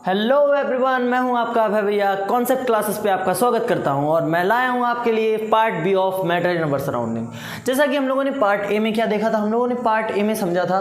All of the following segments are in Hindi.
हेलो एवरीवन, मैं हूं आपका अभय भैया। कॉन्सेप्ट क्लासेस पे आपका स्वागत करता हूं और मैं लाया हूं आपके लिए part B of matter in our surrounding. जैसा कि हम लोगों ने पार्ट ए में क्या देखा था, हम लोगों ने पार्ट ए में समझा था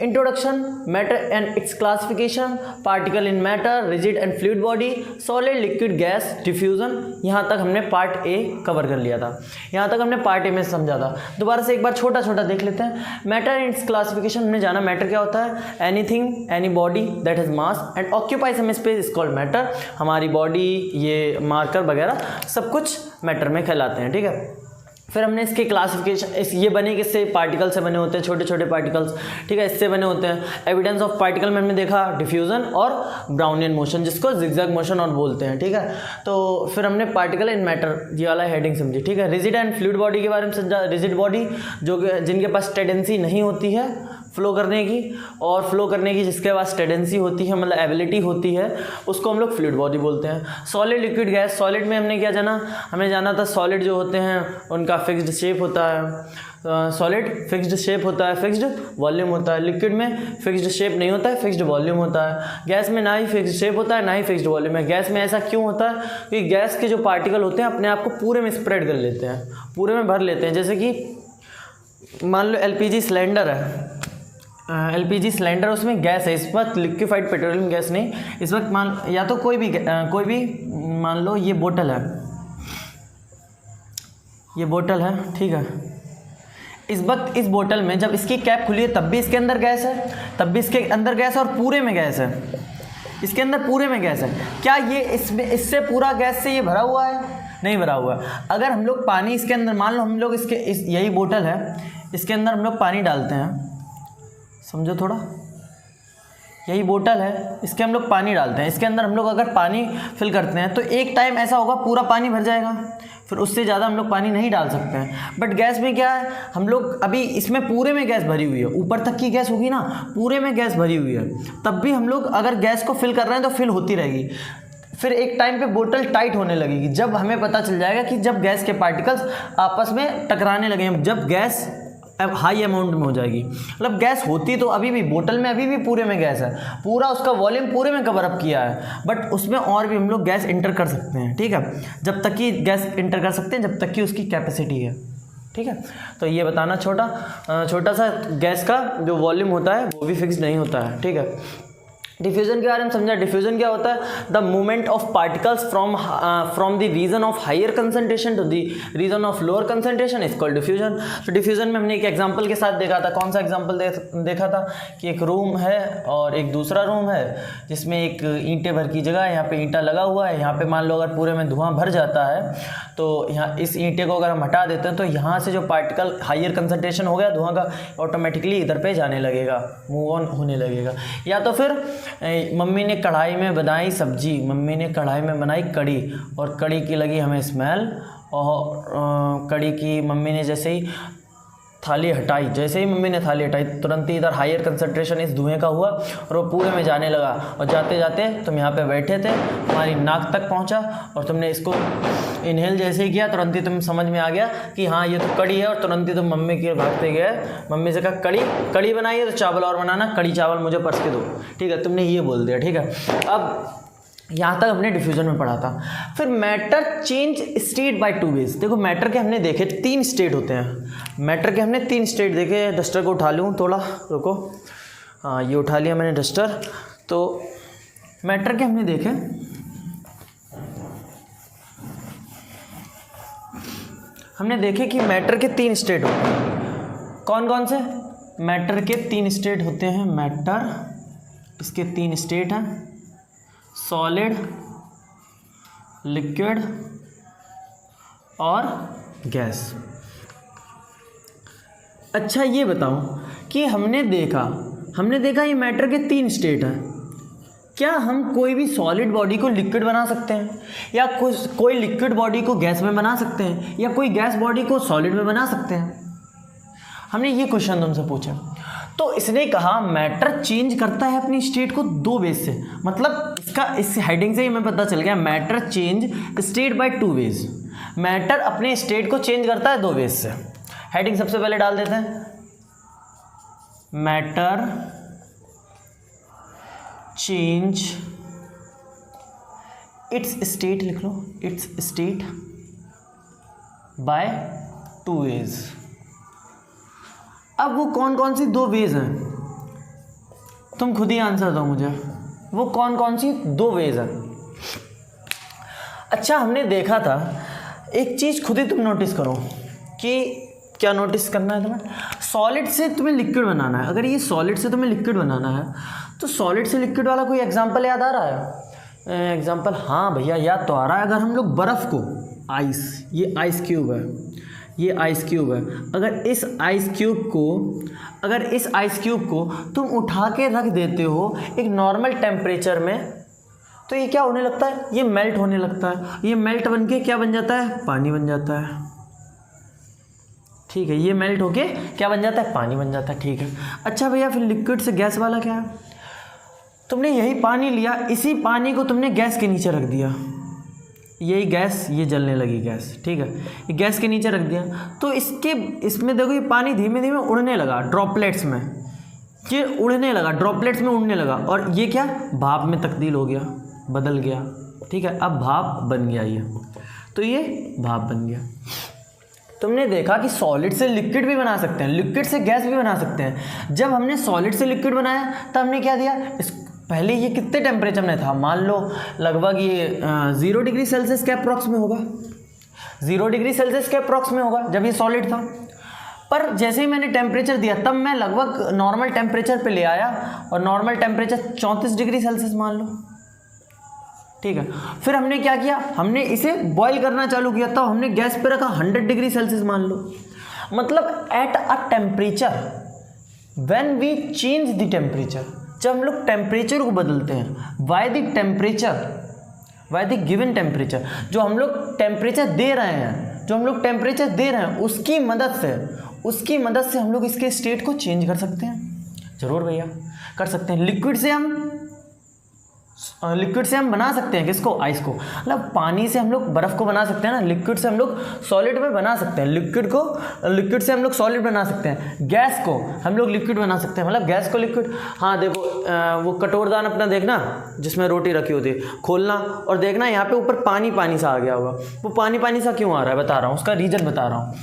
introduction, matter and it's classification, particle in matter, rigid and fluid body, solid, liquid, gas, diffusion. यहाँ तक हमने पार्ट ए कवर कर लिया था। यहाँ तक हमने पार्ट ए में समझा था। दोबारा से एक बार छोटा छोटा देख लेते हैं। मैटर एंड इट्स क्लासिफिकेशन हमने जाना, मैटर क्या होता है, anything, any body that has mass and occupies some space is called matter. हमारी बॉडी, ये मार्कर वगैरह सब कुछ मैटर में कहलाते हैं, ठीक है। फिर हमने इसके क्लासिफिकेशन, ये बने किससे, पार्टिकल से बने होते हैं, छोटे छोटे पार्टिकल्स, ठीक है, इससे बने होते हैं। एविडेंस ऑफ पार्टिकल में हमने देखा डिफ्यूजन और ब्राउनियन मोशन, जिसको जिगजैग मोशन और बोलते हैं, ठीक है। तो फिर हमने पार्टिकल इन मैटर ये वाला हेडिंग समझी, ठीक है। रिजिड एंड फ्लूइड बॉडी के बारे में समझा। रिजिड बॉडी जो जिनके पास टेंडेंसी नहीं होती है फ्लो करने की, और फ्लो करने की जिसके पास टेंडेंसी होती है, मतलब एबिलिटी होती है, उसको हम लोग फ्लूइड बॉडी बोलते हैं। Solid, liquid, gas. सॉलिड में हमने क्या जाना, हमें जाना था सॉलिड जो होते हैं उनका फिक्स्ड शेप होता है। सॉलिड फिक्स्ड शेप होता है, फिक्स्ड वॉल्यूम होता है। लिक्विड में फिक्स्ड शेप नहीं होता है, फिक्स्ड वॉल्यूम होता है। गैस में ना ही फिक्स्ड शेप होता है ना ही फिक्स्ड वॉल्यूम है। गैस में ऐसा क्यों होता है कि गैस के जो पार्टिकल होते हैं अपने आप को पूरे में स्प्रेड कर लेते हैं, पूरे में भर लेते हैं। जैसे कि मान लो एलपीजी सिलेंडर है, एलपीजी सिलेंडर, उसमें गैस है, इस वक्त लिक्विफाइड पेट्रोलियम गैस नहीं, इस वक्त मान या तो कोई भी मान लो ये बोतल है, ये बोतल है, ठीक है। इस वक्त इस बोतल में जब इसकी कैप खुली है तब भी इसके अंदर गैस है, तब भी इसके अंदर गैस है और पूरे में गैस है, इसके अंदर पूरे में गैस है। क्या ये इसमें इससे पूरा गैस से ये भरा हुआ है? नहीं भरा हुआ है। अगर हम लोग पानी इसके अंदर, मान लो हम लोग यही बोतल है, इसके अंदर हम लोग पानी डालते हैं, समझो थोड़ा, यही बोतल है, इसके हम लोग पानी डालते हैं, इसके अंदर हम लोग अगर पानी फिल करते हैं तो एक टाइम ऐसा होगा पूरा पानी भर जाएगा, फिर उससे ज़्यादा हम लोग पानी नहीं डाल सकते हैं। बट गैस में क्या है, हम लोग अभी इसमें पूरे में गैस भरी हुई है, ऊपर तक की गैस होगी ना, पूरे में गैस भरी हुई है, तब भी हम लोग अगर गैस को फिल कर रहे हैं तो फिल होती रहेगी। फिर एक टाइम पे बोतल टाइट होने लगेगी, जब हमें पता चल जाएगा कि जब गैस के पार्टिकल्स आपस में टकराने लगे, जब गैस हाई अमाउंट में हो जाएगी। मतलब गैस होती तो अभी भी बोतल में अभी भी पूरे में गैस है, पूरा उसका वॉल्यूम पूरे में कवर अप किया है, बट उसमें और भी हम लोग गैस इंटर कर सकते हैं, ठीक है। जब तक कि गैस इंटर कर सकते हैं जब तक कि उसकी कैपेसिटी है, ठीक है। तो ये बताना, छोटा सा गैस का जो वॉल्यूम होता है वो भी फिक्स नहीं होता है, ठीक है। डिफ्यूजन के बारे में समझा। डिफ्यूजन क्या होता है, the movement of particles from the region of higher concentration to the region of lower concentration is called diffusion. तो डिफ्यूजन में हमने एक एग्जांपल के साथ देखा था। कौन सा एग्जांपल देखा था कि एक रूम है और एक दूसरा रूम है जिसमें एक ईंटें भर की जगह है, यहाँ पे ईंटा लगा हुआ है, यहाँ पे मान लो अगर पूरे में धुआं भर जाता है तो यहाँ इस ईंटे को अगर हम हटा देते हैं तो यहाँ से जो पार्टिकल हायर कंसंट्रेशन हो गया धुआं का, ऑटोमेटिकली इधर पे जाने लगेगा, मूव ऑन होने लगेगा। या तो फिर मम्मी ने कढ़ाई में बनाई सब्जी, मम्मी ने कढ़ाई में बनाई कड़ी, और कड़ी की लगी हमें स्मेल, और कड़ी की मम्मी ने जैसे ही थाली हटाई, जैसे ही मम्मी ने थाली हटाई तुरंत ही इधर हायर कंसंट्रेशन इस धुएं का हुआ और वो पूरे में जाने लगा। और जाते जाते तुम यहाँ पे बैठे थे, तुम्हारी नाक तक पहुँचा और तुमने इसको इनहेल जैसे ही किया तुरंत ही तुम समझ में आ गया कि हाँ ये तो कड़ी है, और तुरंत ही तुम मम्मी के भागते गए, मम्मी से कहा कड़ी बनाई है तो चावल और बनाना, कड़ी चावल मुझे परस के दो, ठीक है, तुमने ये बोल दिया, ठीक है। अब यहाँ तक हमने डिफ्यूजन में पढ़ा था। फिर matter change state by two ways. देखो मैटर के हमने देखे 3 स्टेट होते हैं, मैटर के हमने 3 स्टेट देखे। डस्टर को उठा लूँ थोड़ा, रुको, हाँ ये उठा लिया मैंने डस्टर। तो मैटर के हमने देखे, हमने देखे कि मैटर के 3 स्टेट होते हैं। कौन कौन से? मैटर के 3 स्टेट होते हैं। मैटर, इसके 3 स्टेट हैं, सॉलिड, लिक्विड और गैस। अच्छा ये बताओ कि हमने देखा ये मैटर के 3 स्टेट हैं, क्या हम कोई भी सॉलिड बॉडी को लिक्विड बना सकते हैं, या कोई लिक्विड बॉडी को गैस में बना सकते हैं, या कोई गैस बॉडी को सॉलिड में बना सकते हैं? हमने ये क्वेश्चन तुमसे पूछा। तो इसने कहा मैटर चेंज करता है अपनी स्टेट को 2 वेज से। मतलब इसका इस हेडिंग से ही हमें पता चल गया, matter change state by 2 ways. Matter अपने स्टेट को चेंज करता है 2 वेज से। हेडिंग सबसे पहले डाल देते हैं, मैटर चेंज इट्स स्टेट लिख लो, इट्स स्टेट बाय 2 वेज। अब वो कौन कौन सी 2 वेज हैं, तुम खुद ही आंसर दो मुझे, वो कौन कौन सी 2 वेज हैं। अच्छा, हमने देखा था एक चीज़, खुद ही तुम नोटिस करो कि क्या नोटिस करना है तुम्हें, सॉलिड से तुम्हें लिक्विड बनाना है। अगर ये सॉलिड से तुम्हें लिक्विड बनाना है तो सॉलिड से लिक्विड वाला कोई एग्जांपल याद आ रहा है? एग्जांपल, हाँ भैया याद तो आ रहा है। अगर हम लोग बर्फ़ को, आइस, ये आइस क्यूब है, ये आइस क्यूब है, अगर इस आइस क्यूब को तुम उठा के रख देते हो एक नॉर्मल टेम्परेचर में, तो ये क्या होने लगता है, ये मेल्ट होने लगता है। ये मेल्ट बन के क्या बन जाता है, पानी बन जाता है। ठीक है, ये मेल्ट होके क्या बन जाता है, पानी बन जाता है। ठीक है, अच्छा भैया फिर लिक्विड से गैस वाला क्या है? तुमने यही पानी लिया, इसी पानी को तुमने गैस के नीचे रख दिया, यही गैस, ये जलने लगी गैस, ठीक है, ये गैस के नीचे रख दिया, तो इसमें देखो ये पानी धीमे धीमे उड़ने लगा ड्रॉपलेट्स में, ये उड़ने लगा ड्रॉपलेट्स में, उड़ने लगा, और ये क्या, भाप में तब्दील हो गया, बदल गया। ठीक है, अब भाप बन गया ये, तो ये भाप बन गया। तुमने देखा कि सॉलिड से लिक्विड भी बना सकते हैं, लिक्विड से गैस भी बना सकते हैं। जब हमने सॉलिड से लिक्विड बनाया तब हमने क्या दिया, पहले ये कितने टेम्परेचर में था, मान लो लगभग ये 0 डिग्री सेल्सियस के अप्रॉक्स में होगा, 0 डिग्री सेल्सियस के अप्रॉक्स में होगा जब ये सॉलिड था। पर जैसे ही मैंने टेम्परेचर दिया तब मैं लगभग नॉर्मल टेम्परेचर पे ले आया, और नॉर्मल टेम्परेचर 34 डिग्री सेल्सियस मान लो। ठीक है, फिर हमने क्या किया, हमने इसे बॉईल करना चालू किया, तब हमने गैस पे रखा 100 डिग्री सेल्सियस मान लो। मतलब at a temperature when we change the temperature, जब हम लोग टेम्परेचर को बदलते हैं, by the temperature, by the given temperature, जो हम लोग टेम्परेचर दे रहे हैं, जो हम लोग टेम्परेचर दे रहे हैं उसकी मदद से हम लोग इसके स्टेट को चेंज कर सकते हैं। जरूर भैया कर सकते हैं। लिक्विड से हम बना सकते हैं किसको, आइस को, मतलब पानी से हम लोग बर्फ़ को बना सकते हैं ना, लिक्विड से हम लोग सॉलिड में बना सकते हैं, लिक्विड से हम लोग सॉलिड बना सकते हैं, गैस को हम लोग लिक्विड बना सकते हैं, मतलब गैस को लिक्विड। हाँ देखो वो कटोरदान अपना देखना जिसमें रोटी रखी होती है, खोलना और देखना यहाँ पे ऊपर पानी पानी सा आ गया होगा। वो पानी पानी सा क्यों आ रहा है बता रहा हूँ, उसका रीज़न बता रहा हूँ।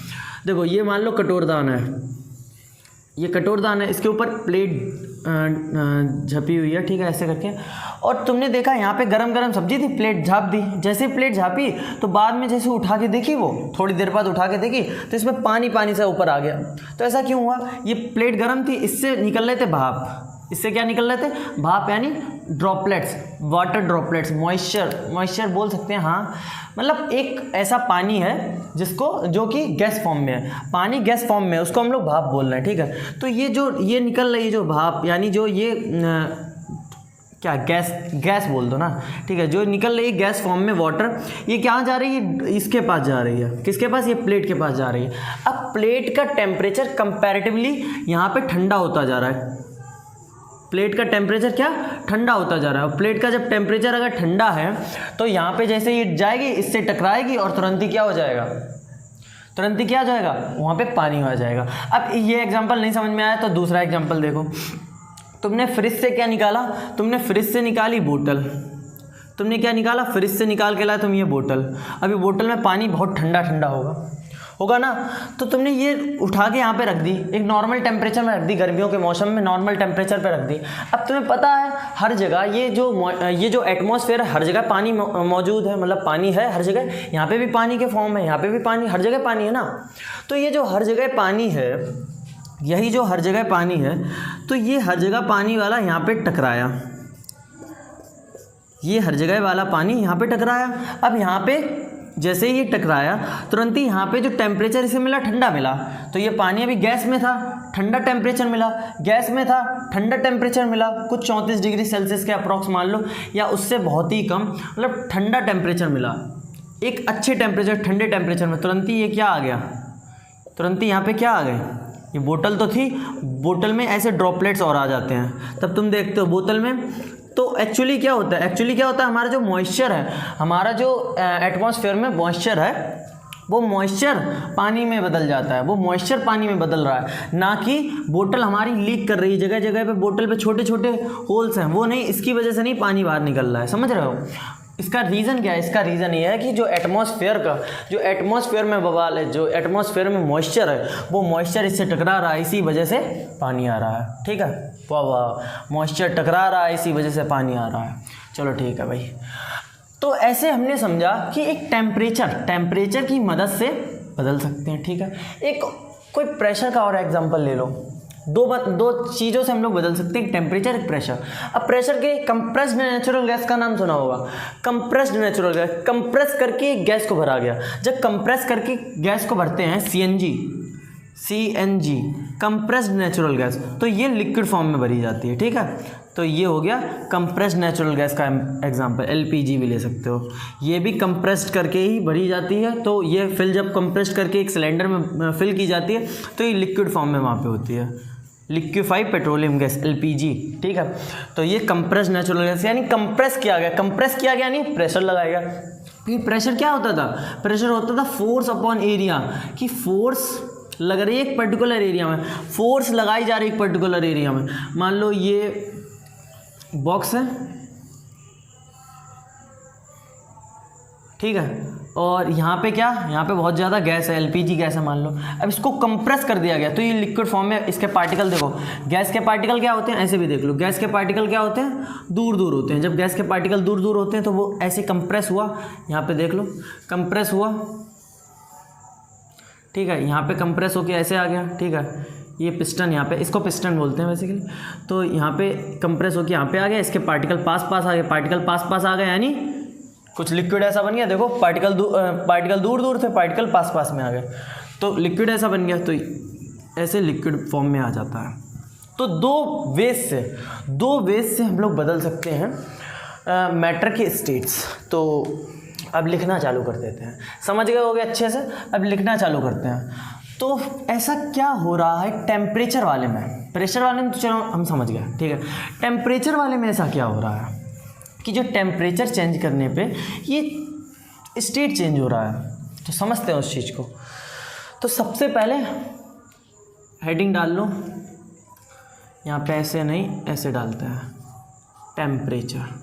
देखो ये मान लो कटोरदान है, ये कटोरदान है, इसके ऊपर प्लेट झपी हुई है, ठीक है, ऐसे करके, और तुमने देखा यहाँ पे गरम गरम सब्जी थी, प्लेट झाँप दी। जैसे प्लेट झाँपी तो बाद में जैसे उठा के देखी, वो थोड़ी देर बाद उठा के देखी तो इसमें पानी पानी से ऊपर आ गया। तो ऐसा क्यों हुआ, ये प्लेट गरम थी, इससे निकल रहे थे भाप, इससे क्या निकल रहे थे, भाप, यानी ड्रॉपलेट्स, वाटर ड्रॉपलेट्स, मॉइस्चर बोल सकते हैं। हाँ, मतलब एक ऐसा पानी है जो कि गैस फॉर्म में है, पानी गैस फॉर्म में है, उसको हम लोग भाप बोल रहे हैं। ठीक है, तो ये निकल रही है जो भाप, यानी जो ये क्या गैस बोल दो ना, ठीक है, जो निकल रही है गैस फॉर्म में वाटर, ये कहाँ जा रही है, इसके पास जा रही है, किसके पास, ये प्लेट के पास जा रही है। अब प्लेट का टेम्परेचर कंपैरेटिवली यहाँ पे ठंडा होता जा रहा है, प्लेट का टेम्परेचर क्या, ठंडा होता जा रहा है। प्लेट का जब टेम्परेचर अगर ठंडा है तो यहाँ पे जैसे ये जाएगी, इससे टकराएगी और तुरंत ही क्या हो जाएगा, वहाँ पे पानी हो जाएगा। अब ये एग्जांपल नहीं समझ में आया तो दूसरा एग्जांपल देखो। तुमने फ्रिज से क्या निकाला, तुमने फ्रिज से निकाली बोतल, तुमने क्या निकाला, फ्रिज से निकाल के लाया तुम ये बोतल। अभी बोतल में पानी बहुत ठंडा ठंडा होगा ना, तो तुमने ये उठा के यहाँ पे रख दी, एक नॉर्मल टेम्परेचर में रख दी, गर्मियों के मौसम में नॉर्मल टेम्परेचर पे रख दी। अब तुम्हें पता है हर जगह ये जो एटमॉस्फेयर है, हर जगह पानी मौजूद है, मतलब पानी है हर जगह, यहाँ पे भी पानी के फॉर्म है, यहाँ पे भी पानी, हर जगह पानी है ना। तो ये जो हर जगह पानी है, यही जो हर जगह पानी है, तो ये हर जगह पानी वाला यहाँ पे टकराया, ये हर जगह वाला पानी यहाँ पे टकराया। अब यहाँ पे जैसे ही ये टकराया तुरंत ही यहाँ पे जो टेम्परेचर इसे मिला, ठंडा मिला, तो ये पानी अभी गैस में था, ठंडा टेम्परेचर मिला, गैस में था, ठंडा टेम्परेचर मिला, कुछ 34 डिग्री सेल्सियस के अप्रॉक्स मान लो, या उससे बहुत ही कम, मतलब ठंडा टेम्परेचर मिला, एक अच्छे टेम्परेचर, ठंडे टेम्परेचर में। तुरंत ही ये क्या आ गया, तुरंत ही यहाँ पे क्या आ गए, ये बोतल तो थी, बोतल में ऐसे ड्रॉपलेट्स और आ जाते हैं, तब तुम देखते हो बोतल में। तो एक्चुअली क्या होता है, हमारा जो मॉइस्चर है, हमारा जो एटमॉस्फेयर में मॉइस्चर है, वो मॉइस्चर पानी में बदल जाता है, वो मॉइस्चर पानी में बदल रहा है, ना कि बोतल हमारी लीक कर रही है। जगह जगह पे बोतल पे छोटे छोटे होल्स हैं, वो नहीं, इसकी वजह से नहीं पानी बाहर निकल रहा है, समझ रहे हो। इसका रीज़न क्या है? इसका रीज़न ये है कि जो एटमॉस्फेयर में बवाल है, जो एटमॉस्फेयर में मॉइस्चर है, वो मॉइस्चर इससे टकरा रहा है, इसी वजह से पानी आ रहा है। ठीक है, वाह, मॉइस्चर टकरा रहा है, इसी वजह से पानी आ रहा है। चलो ठीक है भाई। तो ऐसे हमने समझा कि एक टेम्परेचर की मदद से बदल सकते हैं। ठीक है, एक कोई प्रेशर का और एग्जांपल ले लो। दो चीज़ों से हम लोग बदल सकते हैं, एक टेम्परेचर, एक प्रेशर। अब प्रेशर के कंप्रेस्ड नेचुरल गैस का नाम सुना होगा। कंप्रेस्ड नेचुरल गैस, कंप्रेस करके गैस को भरा गया। जब कंप्रेस करके गैस को भरते हैं CNG कंप्रेस्ड नेचुरल गैस, तो ये लिक्विड फॉर्म में भरी जाती है। ठीक है, तो ये हो गया कंप्रेस्ड नेचुरल गैस का एग्जांपल। LPG भी ले सकते हो, ये भी कंप्रेस्ड करके ही भरी जाती है। तो ये जब कंप्रेस्ड करके एक सिलेंडर में फिल की जाती है, तो ये लिक्विड फॉर्म में वहाँ पे होती है, लिक्विफाइड पेट्रोलियम गैस, LPG। ठीक है, तो ये कंप्रेस्ड नेचुरल गैस, यानी कंप्रेस किया गया यानी प्रेशर लगाया गया। फिर प्रेशर क्या होता था? प्रेशर होता था फोर्स अपॉन एरिया, कि फोर्स लग रही है एक पर्टिकुलर एरिया में, फोर्स लगाई जा रही है एक पर्टिकुलर एरिया में। मान लो ये बॉक्स है, ठीक है, और यहाँ पे बहुत ज़्यादा गैस है, LPG गैस है मान लो। अब इसको कंप्रेस कर दिया गया, तो ये लिक्विड फॉर्म में इसके पार्टिकल देखो। गैस के पार्टिकल क्या होते हैं? ऐसे भी देख लो, गैस के पार्टिकल क्या होते हैं? दूर दूर होते हैं। जब गैस के पार्टिकल दूर दूर होते हैं तो वो ऐसे कंप्रेस हुआ, यहाँ पे देख लो कंप्रेस हुआ। ठीक है, यहाँ पे कंप्रेस होके ऐसे आ गया। ठीक है, ये पिस्टन, यहाँ पे इसको पिस्टन बोलते हैं बेसिकली। तो यहाँ पे कंप्रेस होके यहाँ पे आ गया, इसके पार्टिकल पास आ गए, यानी कुछ लिक्विड ऐसा बन गया। देखो पार्टिकल दूर दूर थे, पार्टिकल पास में आ गए, तो लिक्विड ऐसा बन गया। तो ऐसे लिक्विड फॉर्म में आ जाता है। तो दो वेज से हम लोग बदल सकते हैं मैटर के स्टेट्स। तो अब लिखना चालू कर देते हैं। समझ गए होगे अच्छे से? अब लिखना चालू करते हैं। तो ऐसा क्या हो रहा है टेम्परेचर वाले में? प्रेशर वाले में तो चलो हम समझ गए, ठीक है। टेम्परेचर वाले में ऐसा क्या हो रहा है कि जो टेम्परेचर चेंज करने पे ये स्टेट चेंज हो रहा है। तो समझते हैं उस चीज़ को। तो सबसे पहले हेडिंग डाल लो, यहाँ पे ऐसे नहीं, ऐसे डालते हैं temperature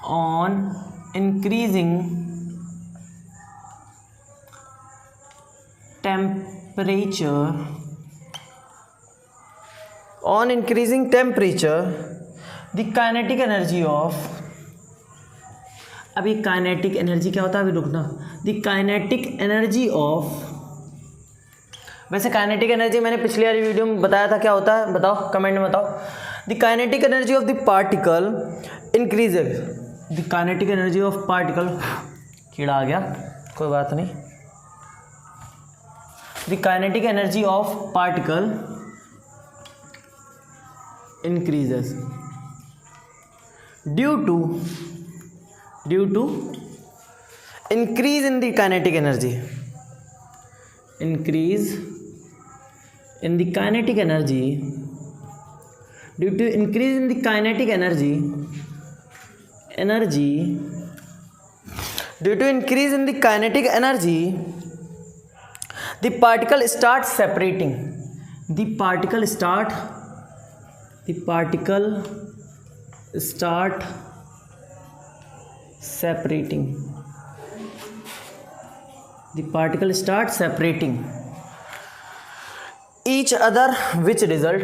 on increasing temperature the kinetic energy of, अभी काइनेटिक एनर्जी क्या होता है, अभी रुकना। द काइनेटिक एनर्जी ऑफ, वैसे काइनेटिक एनर्जी मैंने पिछली वाली वीडियो में बताया था क्या होता है, बताओ कमेंट में बताओ। The kinetic energy of the particle increases, the kinetic energy of particle, कीड़ा आ गया कोई बात नहीं। The kinetic energy of particle increases due to increase in the kinetic energy, increase in the kinetic energy, due to increase in the kinetic energy, due to increase in the kinetic energy, the particle start separating, the particle start separating, the particle start separating each other, which result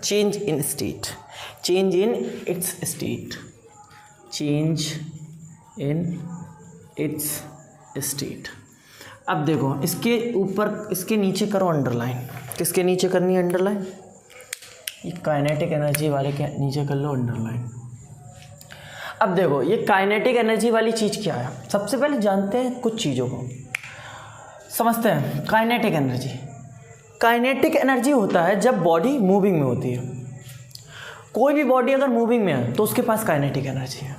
change in state, change in its state। अब देखो इसके ऊपर, इसके नीचे करो अंडरलाइन। किसके नीचे करनी है अंडरलाइन? ये काइनेटिक एनर्जी वाले के नीचे कर लो अंडरलाइन। अब देखो ये काइनेटिक एनर्जी वाली चीज़ क्या है, सबसे पहले जानते हैं कुछ चीज़ों को, समझते हैं। काइनेटिक एनर्जी होता है जब बॉडी मूविंग में होती है। कोई भी बॉडी अगर मूविंग में है तो उसके पास काइनेटिक एनर्जी है।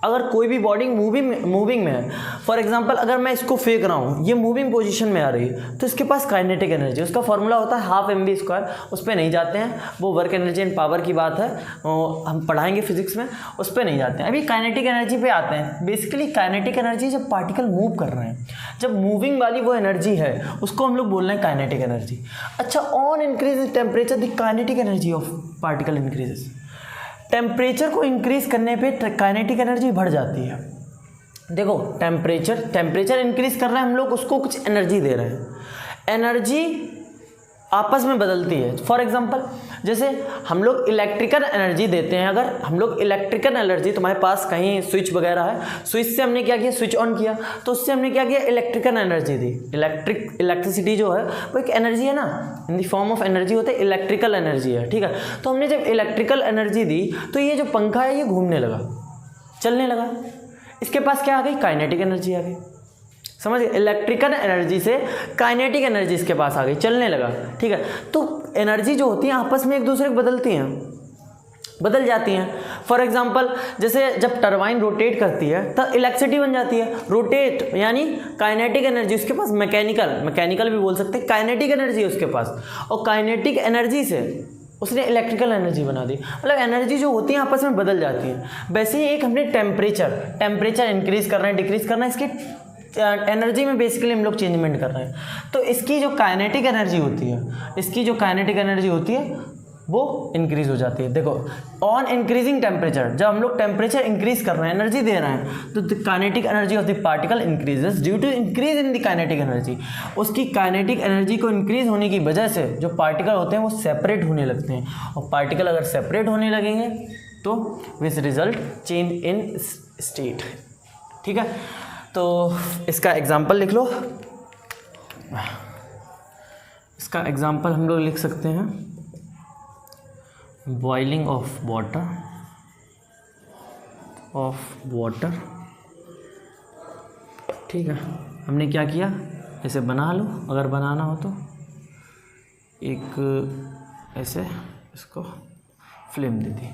अगर कोई भी बॉडी मूविंग में है, फॉर एग्जांपल अगर मैं इसको फेंक रहा हूँ, ये मूविंग पोजीशन में आ रही है, तो इसके पास काइनेटिक एनर्जी, उसका फॉर्मूला होता है 12 mv²। उस पर नहीं जाते हैं, वो वर्क एनर्जी एंड पावर की बात है, हम पढ़ाएंगे फिजिक्स में, उस पर नहीं जाते हैं। अभी काइनेटिक एनर्जी पे आते हैं। बेसिकली काइनेटिक एनर्जी जब पार्टिकल मूव कर रहे हैं, जब मूविंग वाली वो एनर्जी है, उसको हम लोग बोल रहे हैं काइनेटिक एनर्जी। अच्छा, on increase temperature the kinetic energy of particle increases. Temperature को इंक्रीज करने पे काइनेटिक एनर्जी बढ़ जाती है। देखो टेम्परेचर इंक्रीज कर रहे हैं हम लोग, उसको कुछ एनर्जी दे रहे हैं, एनर्जी आपस में बदलती है। फॉर एग्जांपल जैसे हम लोग इलेक्ट्रिकल एनर्जी देते हैं, अगर हम लोग इलेक्ट्रिकल एनर्जी, तुम्हारे पास कहीं स्विच वगैरह है, स्विच से हमने क्या किया, स्विच ऑन किया, तो उससे हमने क्या किया, इलेक्ट्रिकल एनर्जी दी। इलेक्ट्रिसिटी जो है वो एक एनर्जी है ना, इन द फॉर्म ऑफ एनर्जी होते हैं, इलेक्ट्रिकल एनर्जी है, ठीक है। तो हमने जब इलेक्ट्रिकल एनर्जी दी तो ये जो पंखा है ये घूमने लगा, चलने लगा, इसके पास क्या आ गई, काइनेटिक एनर्जी आ गई। समझ गए, इलेक्ट्रिकल एनर्जी से काइनेटिक एनर्जी इसके पास आ गई, चलने लगा, ठीक है। तो एनर्जी जो होती है आपस में एक दूसरे को बदल जाती हैं। फॉर एग्जांपल जैसे जब टरबाइन रोटेट करती है तो इलेक्ट्रिसिटी बन जाती है, रोटेट यानी काइनेटिक एनर्जी उसके पास, मैकेनिकल भी बोल सकते हैं, काइनेटिक एनर्जी है उसके पास, और काइनेटिक एनर्जी से उसने इलेक्ट्रिकल एनर्जी बना दी। मतलब एनर्जी जो होती है आपस में बदल जाती है। वैसे ही एक हमने टेम्परेचर इंक्रीज कर रहे हैं, डिक्रीज करना है, इसकी एनर्जी में बेसिकली हम लोग चेंजमेंट कर रहे हैं, तो इसकी जो काइनेटिक एनर्जी होती है, वो इंक्रीज हो जाती है। देखो, ऑन इंक्रीजिंग टेम्परेचर, जब हम लोग टेम्परेचर इंक्रीज कर रहे हैं, एनर्जी दे रहे हैं, तो the kinetic energy of the particle increases due to increase in the kinetic energy. उसकी काइनेटिक एनर्जी को इंक्रीज होने की वजह से जो पार्टिकल होते हैं वो सेपरेट होने लगते हैं, और पार्टिकल अगर सेपरेट होने लगेंगे तो which result change in state, ठीक है। तो इसका एग्जाम्पल लिख लो। इसका एग्जाम्पल हम लोग लिख सकते हैं, बॉइलिंग ऑफ वाटर, ठीक है। हमने क्या किया, ऐसे बना लो, अगर बनाना हो तो एक ऐसे इसको फ्लेम दे दी,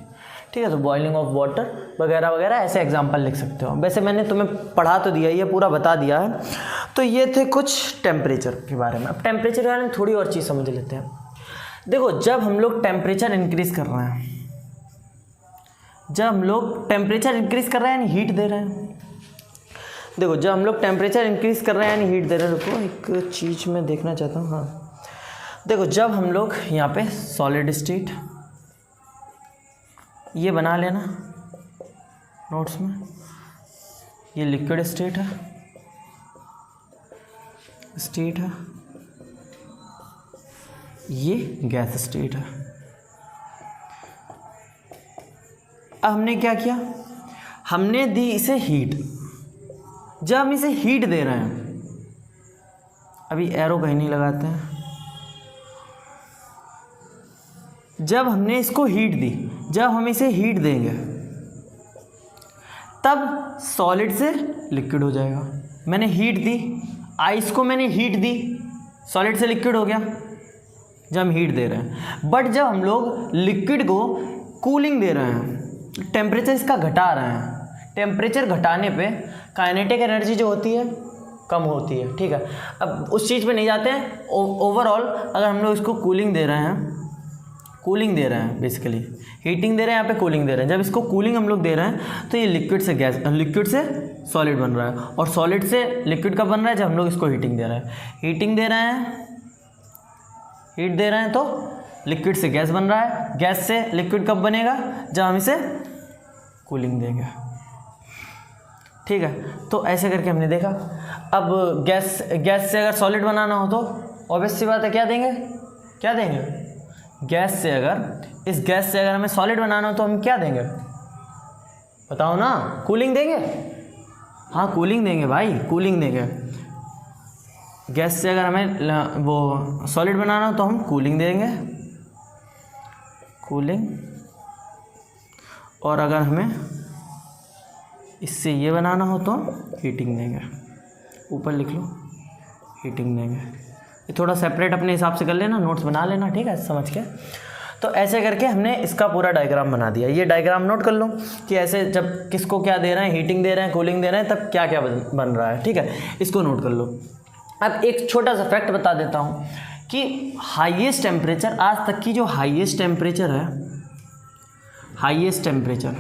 ठीक है। तो बॉइलिंग ऑफ वाटर वगैरह वगैरह ऐसे एग्जाम्पल लिख सकते हो। वैसे मैंने तुम्हें पढ़ा तो दिया, ये पूरा बता दिया है। तो ये थे कुछ टेम्परेचर के बारे में। अब टेम्परेचर के बारे में थोड़ी और चीज़ समझ लेते हैं। देखो, जब हम लोग टेम्परेचर इंक्रीज़ कर रहे हैं, यानी हीट दे रहे हैं। देखो, जब हम लोग टेम्परेचर इंक्रीज़ कर रहे हैं यानी हीट दे रहे हैं, रुको एक चीज़ मैं देखना चाहता हूँ। हाँ, देखो, जब हम लोग यहाँ पे सॉलिड स्टेट, ये बना लेना नोट्स में, ये लिक्विड स्टेट है, ये गैस स्टेट है। अब हमने क्या किया, हमने दी इसे हीट। जब हम इसे हीट दे रहे हैं, अभी एरो कहीं नहीं लगाते हैं, जब हमने इसको हीट दी, जब हम इसे हीट देंगे तब सॉलिड से लिक्विड हो जाएगा। मैंने हीट दी, आइस को मैंने हीट दी, सॉलिड से लिक्विड हो गया जब हम हीट दे रहे हैं। बट जब हम लोग लिक्विड को कूलिंग दे रहे हैं, टेम्परेचर इसका घटा रहे हैं, टेम्परेचर घटाने पे काइनेटिक एनर्जी जो होती है कम होती है, ठीक है। अब उस चीज़ पे नहीं जाते हैं। ओवरऑल अगर हम लोग इसको कूलिंग दे रहे हैं, बेसिकली हीटिंग दे रहे हैं, यहाँ पे कूलिंग दे रहे हैं। जब इसको कूलिंग हम लोग दे रहे हैं तो ये लिक्विड से सॉलिड बन रहा है, और सॉलिड से लिक्विड कब बन रहा है, जब हम लोग इसको हीटिंग दे रहे हैं। हीट दे रहे हैं तो लिक्विड से गैस बन रहा है, गैस से लिक्विड कब बनेगा, जब हम इसे कूलिंग देंगे, ठीक है। तो ऐसे करके हमने देखा। अब गैस से अगर सॉलिड बनाना हो तो ऑब्वियस सी बात है, क्या देंगे, गैस से अगर हमें सॉलिड बनाना हो तो हम क्या देंगे, बताओ ना, कूलिंग देंगे। हाँ, कूलिंग देंगे भाई, कूलिंग देंगे। गैस से अगर हमें वो सॉलिड बनाना हो तो हम कूलिंग देंगे, और अगर हमें इससे ये बनाना हो तो हीटिंग देंगे। ऊपर लिख लो, हीटिंग देंगे। ये थोड़ा सेपरेट अपने हिसाब से कर लेना, नोट्स बना लेना, ठीक है, समझ के। तो ऐसे करके हमने इसका पूरा डायग्राम बना दिया। ये डायग्राम नोट कर लो कि ऐसे जब किसको क्या दे रहे हैं, हीटिंग दे रहे हैं, कूलिंग दे रहे हैं, तब क्या क्या बन रहा है। ठीक है, इसको नोट कर लो। अब एक छोटा सा फैक्ट बता देता हूँ कि हाईएस्ट टेम्परेचर, आज तक की जो हाईएस्ट टेम्परेचर है, हाईएस्ट टेम्परेचर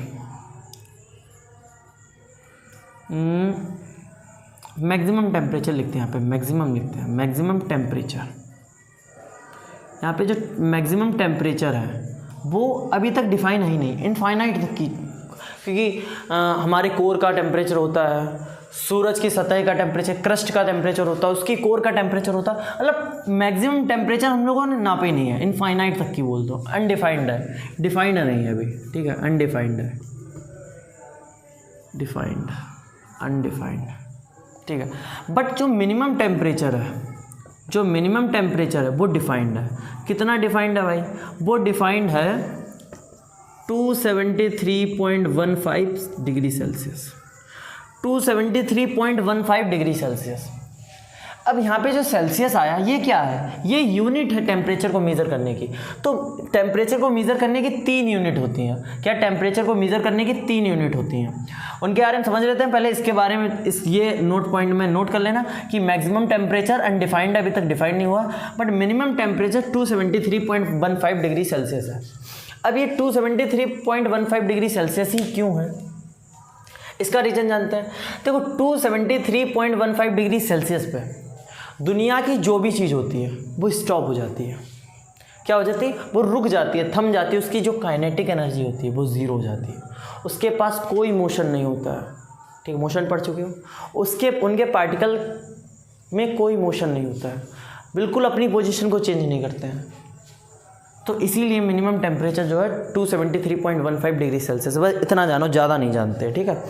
मैक्सिमम टेम्परेचर लिखते हैं यहाँ पे, मैक्सिमम लिखते हैं, मैक्सिमम टेम्परेचर। यहाँ पे जो मैक्सिमम टेम्परेचर है वो अभी तक डिफाइन है ही नहीं, इनफाइनाइट तक की, क्योंकि हमारे कोर का टेम्परेचर होता है, सूरज की सतह का टेम्परेचर, क्रस्ट का टेम्परेचर होता है, उसकी कोर का टेम्परेचर होता है, मतलब मैक्सिमम टेम्परेचर हम लोगों ने नापा ही नहीं है, इनफाइनाइट तक की बोल दो, अनडिफाइंड है, डिफाइंड नहीं है अभी। ठीक है, अनडिफाइंड है, डिफाइंड, अनडिफाइंड। ठीक है, बट जो मिनिमम टेम्परेचर है, जो मिनिमम टेम्परेचर है वो डिफाइंड है। कितना डिफाइंड है भाई? वो डिफाइंड है 273.15 डिग्री सेल्सियस, 273.15 डिग्री सेल्सियस। अब यहाँ पे जो सेल्सियस आया ये क्या है? ये यूनिट है टेम्परेचर को मेज़र करने की। तो टेम्परेचर को मेज़र करने की 3 यूनिट होती हैं। क्या टेम्परेचर को मेज़र करने की 3 यूनिट होती हैं? उनके बारे में समझ लेते हैं। पहले इसके बारे में ये नोट पॉइंट में नोट कर लेना कि मैक्सिमम टेम्परेचर अनडिफाइंड है, अभी तक डिफाइंड नहीं हुआ, but minimum temperature 273.15 degree Celsius है। अब ये 273.15 डिग्री सेल्सियस ही क्यों है, इसका रीज़न जानते हैं। देखो 273.15 डिग्री सेल्सियस पे दुनिया की जो भी चीज़ होती है वो स्टॉप हो जाती है। क्या हो जाती है? वो रुक जाती है, थम जाती है। उसकी जो काइनेटिक एनर्जी होती है वो ज़ीरो हो जाती है, उसके पास कोई मोशन नहीं होता है। ठीक, मोशन पढ़ चुके हो, उनके पार्टिकल में कोई मोशन नहीं होता है, बिल्कुल अपनी पोजीशन को चेंज नहीं करते हैं। तो इसीलिए मिनिमम टेम्परेचर जो है 273.15 डिग्री सेल्सियस। बस इतना जानो, ज़्यादा नहीं जानते। ठीक है,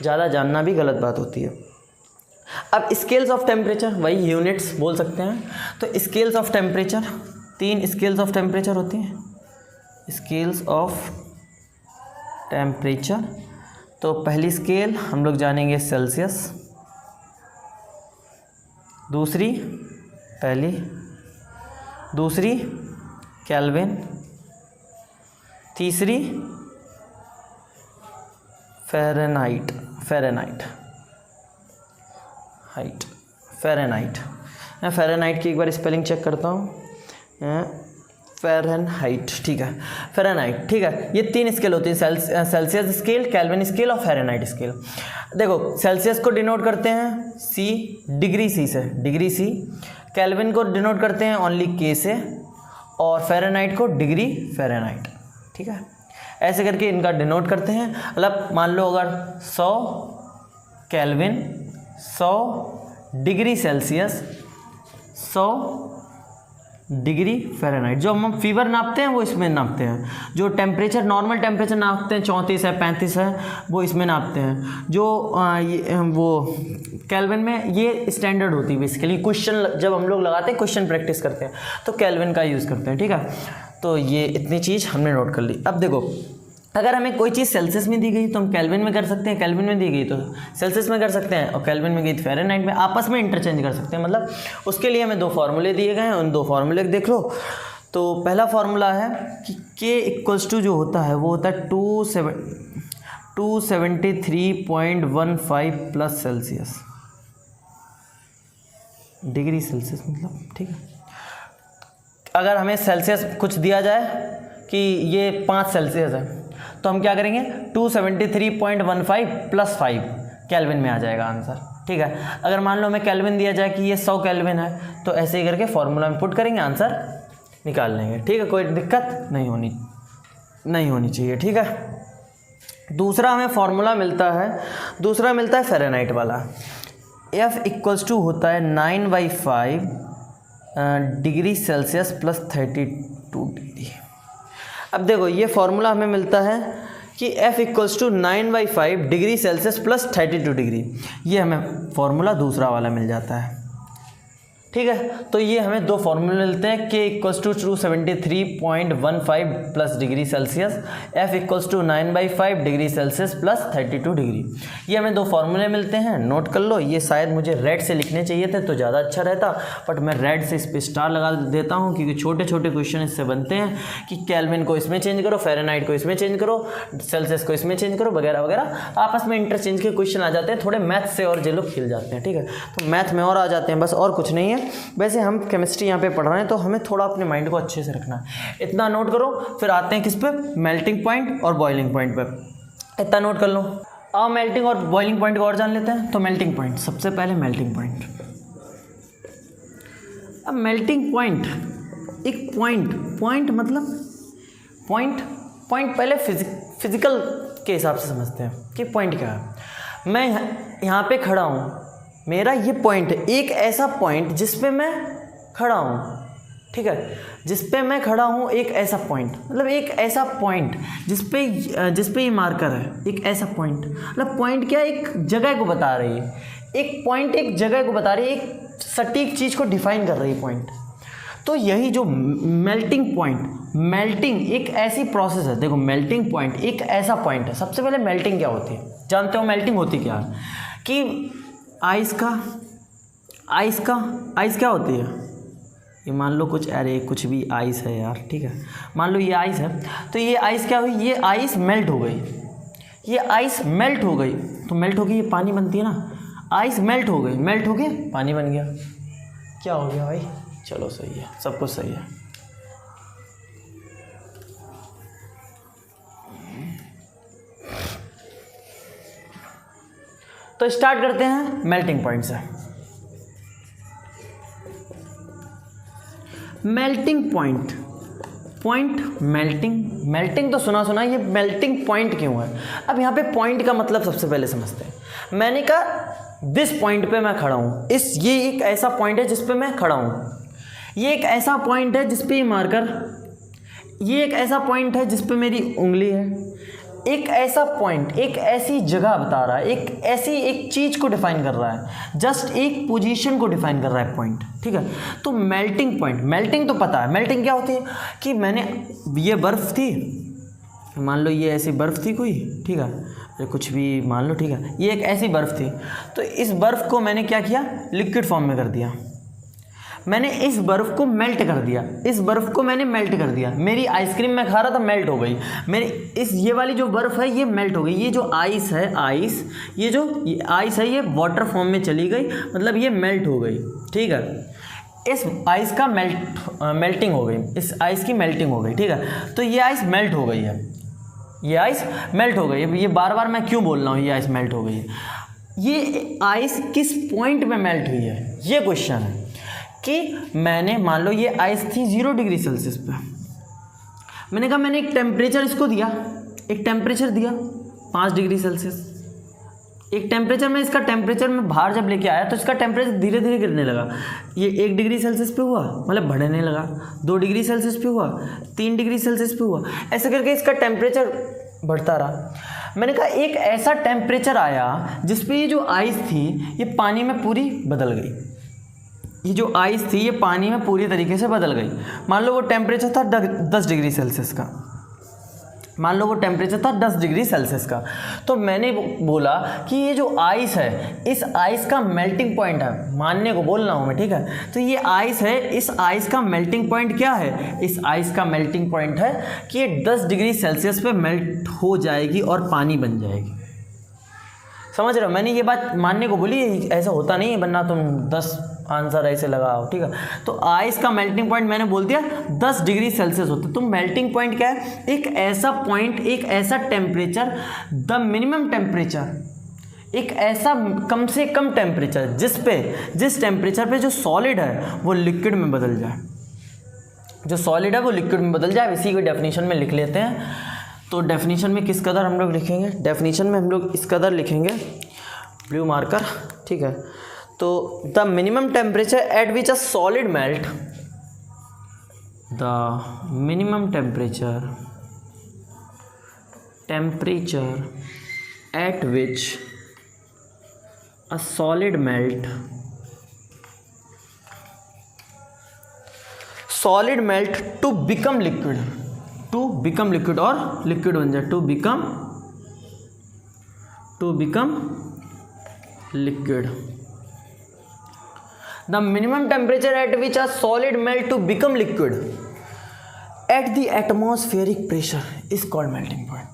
ज़्यादा जानना भी गलत बात होती है। अब स्केल्स ऑफ टेम्परेचर, वही यूनिट्स बोल सकते हैं। तो scales of temperature, 3 scales of temperature होती हैं, स्केल्स ऑफ टेम्परेचर। तो पहली स्केल हम लोग जानेंगे सेल्सियस, दूसरी केल्विन, तीसरी फ़ारेनहाइट। मैं फ़ारेनहाइट की एक बार स्पेलिंग चेक करता हूँ, फ़ारेनहाइट। ठीक है, फ़ारेनहाइट। ठीक है, ये 3 स्केल होती है, सेल्सियस स्केल, केल्विन स्केल और फ़ारेनहाइट स्केल। देखो सेल्सियस को डिनोट करते हैं C, डिग्री C से, डिग्री C। केल्विन को डिनोट करते हैं ओनली K से, और फ़ारेनहाइट को डिग्री फ़ारेनहाइट। ठीक है, ऐसे करके इनका डिनोट करते हैं। मतलब मान लो अगर 100 kelvin, 100 degree Celsius, 100 degree Fahrenheit. जो हम फीवर नापते हैं वो इसमें नापते हैं, जो टेम्परेचर नॉर्मल टेम्परेचर नापते हैं 34 है, 35 है, वो इसमें नापते हैं। जो वो केल्विन में ये स्टैंडर्ड होती है बेसिकली। क्वेश्चन जब हम लोग लगाते हैं, क्वेश्चन प्रैक्टिस करते हैं, तो केल्विन का यूज़ करते हैं। ठीक है, तो ये इतनी चीज़ हमने नोट कर ली। अब देखो अगर हमें कोई चीज़ सेल्सियस में दी गई तो हम केल्विन में कर सकते हैं, केल्विन में दी गई तो सेल्सियस में कर सकते हैं, और केल्विन में गई तो फ़ारेनहाइट में, आपस में इंटरचेंज कर सकते हैं। मतलब उसके लिए हमें 2 फार्मूले दिए गए हैं, उन 2 फार्मूले देख लो। तो पहला फार्मूला है कि K = जो होता है वो होता है 273.15 प्लस सेल्सियस, डिग्री सेल्सियस मतलब। ठीक है, अगर हमें सेल्सियस कुछ दिया जाए कि ये 5 सेल्सियस है, तो हम क्या करेंगे 273.15 प्लस 5 केल्विन में आ जाएगा आंसर। ठीक है, अगर मान लो हमें केल्विन दिया जाए कि ये 100 केल्विन है, तो ऐसे ही करके फॉर्मूला में पुट करेंगे, आंसर निकाल लेंगे। ठीक है, कोई दिक्कत नहीं होनी चाहिए। ठीक है, दूसरा हमें फॉर्मूला मिलता है फ़ारेनहाइट वाला। F = होता है 9/5 डिग्री सेल्सियस प्लस 32 डिग्री। अब देखो ये फॉर्मूला हमें मिलता है कि F = 9/5 degree Celsius plus 32 degree. ये हमें फॉर्मूला दूसरा वाला मिल जाता है। ठीक ठीक है। तो ये हमें दो फॉर्मूले मिलते हैं, K equals to 273.15 plus degree Celsius, F equals to 9/5 degree Celsius plus 32 degree. ये हमें दो फॉर्मूले मिलते हैं, नोट कर लो। ये शायद मुझे रेड से लिखने चाहिए थे तो ज़्यादा अच्छा रहता, बट मैं रेड से इस पर स्टार लगा देता हूँ क्योंकि छोटे छोटे क्वेश्चन इससे बनते हैं कि केल्विन को इसमें चेंज करो, फ़ारेनहाइट को इसमें चेंज करो, सेल्सियस को इसमें चेंज करो, वगैरह वगैरह। आपस में इंटरचेंज के क्वेश्चन आ जाते हैं, थोड़े मैथ से और ये लोग खिल जाते हैं, ठीक है। तो मैथ में और आ जाते हैं, बस और कुछ नहीं है। वैसे हम केमिस्ट्री यहाँ पे पढ़ रहे हैं तो हमें थोड़ा अपने माइंड को अच्छे से रखना है। इतना नोट करो, फिर आते हैं किस पे, मेल्टिंग पॉइंट और बॉइलिंग पॉइंट पे। इतना नोट कर लो। अब मेल्टिंग और बॉइलिंग पॉइंट को और जान लेते हैं। तो मेल्टिंग पॉइंट, सबसे पहले मेल्टिंग पॉइंट। अब मेल्टिंग पॉइंट एक पॉइंट मतलब पॉइंट पहले फिजिकल के हिसाब से समझते हैं कि पॉइंट क्या है। मैं यहाँ पे खड़ा हूँ, मेरा ये पॉइंट है, एक ऐसा पॉइंट जिस पे मैं खड़ा हूँ, ठीक है, जिस पे मैं खड़ा हूँ, एक ऐसा पॉइंट, मतलब एक ऐसा पॉइंट जिस पे ये मार्कर है, एक ऐसा पॉइंट। मतलब पॉइंट क्या, एक जगह को बता रही है, एक पॉइंट एक जगह को बता रही है, एक सटीक चीज़ को डिफाइन कर रही है पॉइंट। तो यही जो मेल्टिंग पॉइंट, मेल्टिंग एक ऐसी प्रोसेस है। देखो मेल्टिंग पॉइंट एक ऐसा पॉइंट है। सबसे पहले मेल्टिंग क्या होती है, जानते हो मेल्टिंग होती क्या है? कि आइस क्या होती है, ये मान लो कुछ भी आइस है यार, ठीक है, मान लो ये आइस है, तो ये आइस क्या हुई, ये आइस मेल्ट हो गई, ये आइस मेल्ट हो गई, तो मेल्ट हो गई, ये पानी बनती है ना, आइस मेल्ट हो गई, मेल्ट हो गया पानी बन गया। क्या हो गया भाई, चलो सही है, सब कुछ सही है। तो स्टार्ट करते हैं मेल्टिंग पॉइंट से। मेल्टिंग पॉइंट मेल्टिंग तो सुना, ये मेल्टिंग पॉइंट क्यों है? अब यहाँ पे पॉइंट का मतलब सबसे पहले समझते हैं। मैंने कहा दिस पॉइंट पे मैं खड़ा हूँ, ये एक ऐसा पॉइंट है जिस पे मैं खड़ा हूँ, ये एक ऐसा पॉइंट है जिस पे ये मार्कर, ये एक ऐसा पॉइंट है जिस पे मेरी उंगली है, एक ऐसा पॉइंट एक ऐसी जगह बता रहा है, एक ऐसी एक चीज़ को डिफाइन कर रहा है, जस्ट एक पोजीशन को डिफाइन कर रहा है पॉइंट, ठीक है। तो मेल्टिंग पॉइंट, मेल्टिंग तो पता है, मेल्टिंग क्या होती है कि मैंने ये बर्फ़ थी, मान लो ये ऐसी बर्फ़ थी कोई, ठीक है, कुछ भी मान लो, ठीक है, ये एक ऐसी बर्फ़ थी, तो इस बर्फ़ को मैंने क्या किया, लिक्विड फॉर्म में कर दिया, मैंने इस बर्फ़ को मेल्ट कर दिया, इस बर्फ़ को मैंने मेल्ट कर दिया। मेरी आइसक्रीम मैं खा रहा था, मेल्ट हो गई, मेरी ये वाली जो बर्फ़ है ये मेल्ट हो गई। ये जो आइस है, ये आइस है, ये वाटर फॉर्म में चली गई, मतलब ये मेल्ट हो गई, ठीक है। इस आइस का मेल्टिंग हो गई, इस आइस की मेल्टिंग हो गई, ठीक है। तो ये आइस मेल्ट हो गई है, ये आइस मेल्ट हो गई है। ये बार बार मैं क्यों बोल रहा हूँ ये आइस मेल्ट हो गई है? ये आइस किस पॉइंट में मेल्ट हुई है, ये क्वेश्चन है। कि मैंने मान लो ये आइस थी 0 डिग्री सेल्सियस पे, मैंने कहा मैंने एक टेम्परेचर इसको दिया, एक टेम्परेचर दिया 5 डिग्री सेल्सियस, एक टेम्परेचर में इसका टेम्परेचर में बाहर जब लेके आया तो इसका टेम्परेचर धीरे धीरे गिरने लगा। ये 1 डिग्री सेल्सियस पे हुआ, मतलब बढ़ने लगा, 2 डिग्री सेल्सियस पे हुआ, 3 डिग्री सेल्सियस पे हुआ, ऐसे करके इसका टेम्परेचर बढ़ता रहा। मैंने कहा एक ऐसा टेम्परेचर आया जिस पे ये जो आइस थी ये पानी में पूरी बदल गई, ये जो आइस थी ये पानी में पूरी तरीके से बदल गई। मान लो वो टेम्परेचर था 10 डिग्री सेल्सियस का, मान लो वो टेम्परेचर था 10 डिग्री सेल्सियस का। तो मैंने बोला कि ये जो आइस है, इस आइस का मेल्टिंग पॉइंट है, मानने को बोल रहा हूँ मैं, ठीक है। तो ये आइस है, इस आइस का मेल्टिंग पॉइंट क्या है? इस आइस का मेल्टिंग पॉइंट है कि ये 10 डिग्री सेल्सियस पे मेल्ट हो जाएगी और पानी बन जाएगी। समझ रहे हो? मैंने ये बात मानने को बोली, ऐसा होता नहीं है, वरना तुम 10 आंसर ऐसे लगाओ, ठीक है। तो आइस का मेल्टिंग पॉइंट मैंने बोल दिया 10 डिग्री सेल्सियस होता है। तो मेल्टिंग पॉइंट क्या है? एक ऐसा पॉइंट, एक ऐसा टेम्परेचर, द मिनिमम टेम्परेचर, एक ऐसा कम से कम टेम्परेचर जिस टेम्परेचर पे जो सॉलिड है वो लिक्विड में बदल जाए, जो सॉलिड है वो लिक्विड में बदल जाए। इसी को डेफिनेशन में लिख लेते हैं। तो डेफिनेशन में किस कदर हम लोग लिखेंगे? डेफिनेशन में हम लोग इस कदर लिखेंगे, ब्लू मार्कर, ठीक है। तो the minimum temperature at which a solid melt, the minimum temperature at which a solid melt solid melt to become liquid, to become liquid और लिक्विड बन जाए, to become liquid. The minimum temperature at which a solid melt to become liquid at the atmospheric pressure is called melting point.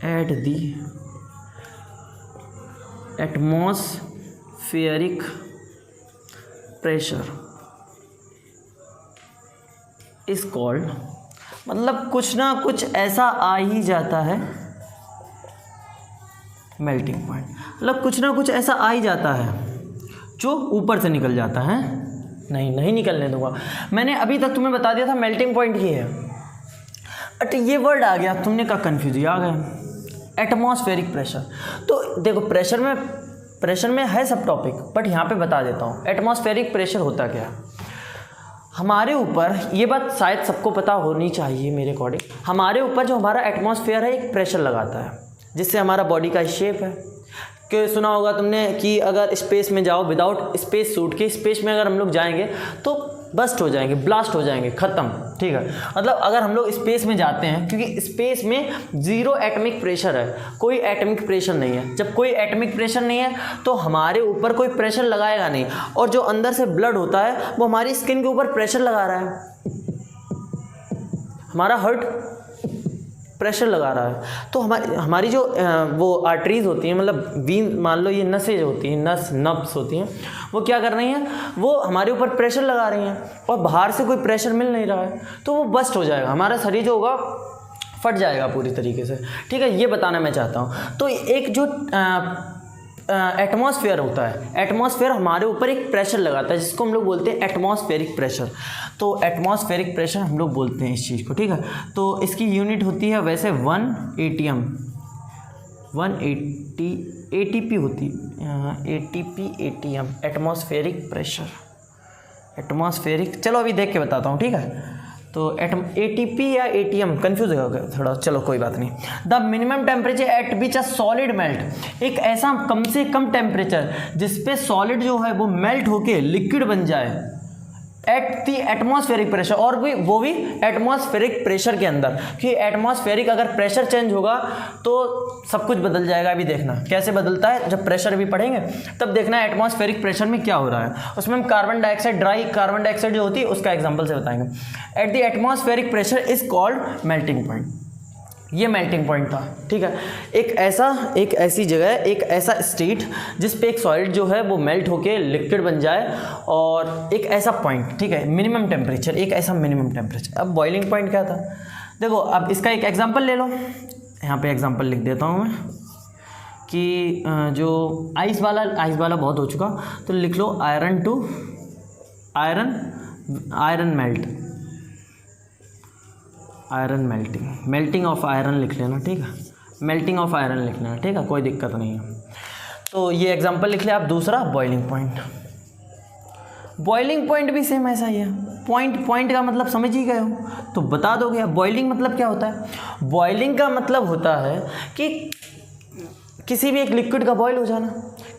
At the atmospheric pressure is called, मतलब कुछ ना कुछ ऐसा आ ही जाता है मेल्टिंग पॉइंट, मतलब कुछ ना कुछ ऐसा आ ही जाता है जो ऊपर से निकल जाता है। नहीं निकलने दूंगा, मैंने अभी तक तुम्हें बता दिया था मेल्टिंग पॉइंट ये है, बट ये वर्ड आ गया, तुमने कहा कन्फ्यूज आ गया। एटमॉस्फेरिक प्रेशर, तो देखो प्रेशर में है सब टॉपिक, बट यहाँ पे बता देता हूँ एटमॉस्फेरिक प्रेशर होता क्या है। हमारे ऊपर, ये बात शायद सबको पता होनी चाहिए मेरे अकॉर्डिंग, हमारे ऊपर जो हमारा एटमॉस्फेयर है एक प्रेशर लगाता है, जिससे हमारा बॉडी का शेप है। कि सुना होगा तुमने कि अगर स्पेस में जाओ विदाउट स्पेस सूट के, स्पेस में अगर हम लोग जाएंगे तो बस्ट हो जाएंगे, ब्लास्ट हो जाएंगे, ख़त्म, ठीक है। मतलब अगर हम लोग स्पेस में जाते हैं, क्योंकि स्पेस में 0 एटॉमिक प्रेशर है, कोई एटॉमिक प्रेशर नहीं है। जब कोई एटॉमिक प्रेशर नहीं है तो हमारे ऊपर कोई प्रेशर लगाएगा नहीं, और जो अंदर से ब्लड होता है वो हमारी स्किन के ऊपर प्रेशर लगा रहा है, हमारा हार्ट प्रेशर लगा रहा है। तो हमारी जो वो आर्टरीज होती हैं, मतलब वीन, मान लो ये नसें होती हैं, नब्स होती हैं, वो क्या कर रही हैं, वो हमारे ऊपर प्रेशर लगा रही हैं, और बाहर से कोई प्रेशर मिल नहीं रहा है, तो वो बस्ट हो जाएगा, हमारा शरीर जो होगा फट जाएगा पूरी तरीके से, ठीक है। ये बताना मैं चाहता हूँ। तो एक जो एटमॉस्फेयर होता है, एटमॉस्फेयर हमारे ऊपर एक प्रेशर लगाता है, जिसको हम लोग बोलते हैं एटमॉस्फेरिक प्रेशर। तो एटमॉस्फेरिक प्रेशर हम लोग बोलते हैं इस चीज़ को, ठीक है। तो इसकी यूनिट होती है वैसे 1 ATM, 180 ATP होती है, ATP ATM, atmospheric pressure, atmospheric, चलो अभी देख के बताता हूँ, ठीक है। तो ATP या ATM कंफ्यूज हो गया थोड़ा, चलो कोई बात नहीं। The minimum temperature at which a solid melt, एक ऐसा कम से कम टेम्परेचर जिसपे सॉलिड जो है वो मेल्ट होके लिक्विड बन जाए एट दी एटमॉस्फेरिक प्रेशर, और भी वो भी एटमॉस्फेरिक प्रेशर के अंदर, कि एटमॉस्फेरिक अगर प्रेशर चेंज होगा तो सब कुछ बदल जाएगा। अभी देखना कैसे बदलता है, जब प्रेशर भी पढ़ेंगे तब देखना एटमॉस्फेरिक प्रेशर में क्या हो रहा है। उसमें हम carbon dioxide, dry carbon dioxide जो होती है उसका एग्जाम्पल से बताएंगे। At the atmospheric pressure is called melting point, ये मेल्टिंग पॉइंट था, ठीक है। एक ऐसी जगह, एक ऐसा स्टेट जिस पे एक सॉलिड जो है वो मेल्ट होके लिक्विड बन जाए, और एक ऐसा पॉइंट, ठीक है, मिनिमम टेम्परेचर, एक ऐसा मिनिमम टेम्परेचर। अब बॉइलिंग पॉइंट क्या था, देखो अब इसका एक एग्जांपल ले लो, यहाँ पे एग्जांपल लिख देता हूँ मैं, कि जो आइस वाला बहुत हो चुका, तो लिख लो iron melt, iron melting of iron लिख लेना, ठीक है, मेल्टिंग ऑफ आयरन लिख लेना, ठीक है, कोई दिक्कत नहीं है। तो ये एग्जांपल लिख लिया। आप दूसरा बॉइलिंग पॉइंट भी सेम ऐसा ही है। पॉइंट का मतलब समझ ही गए हो, तो बता दोगे। अब बॉइलिंग मतलब क्या होता है, बॉइलिंग का मतलब होता है कि किसी भी एक लिक्विड का बॉयल हो जाना,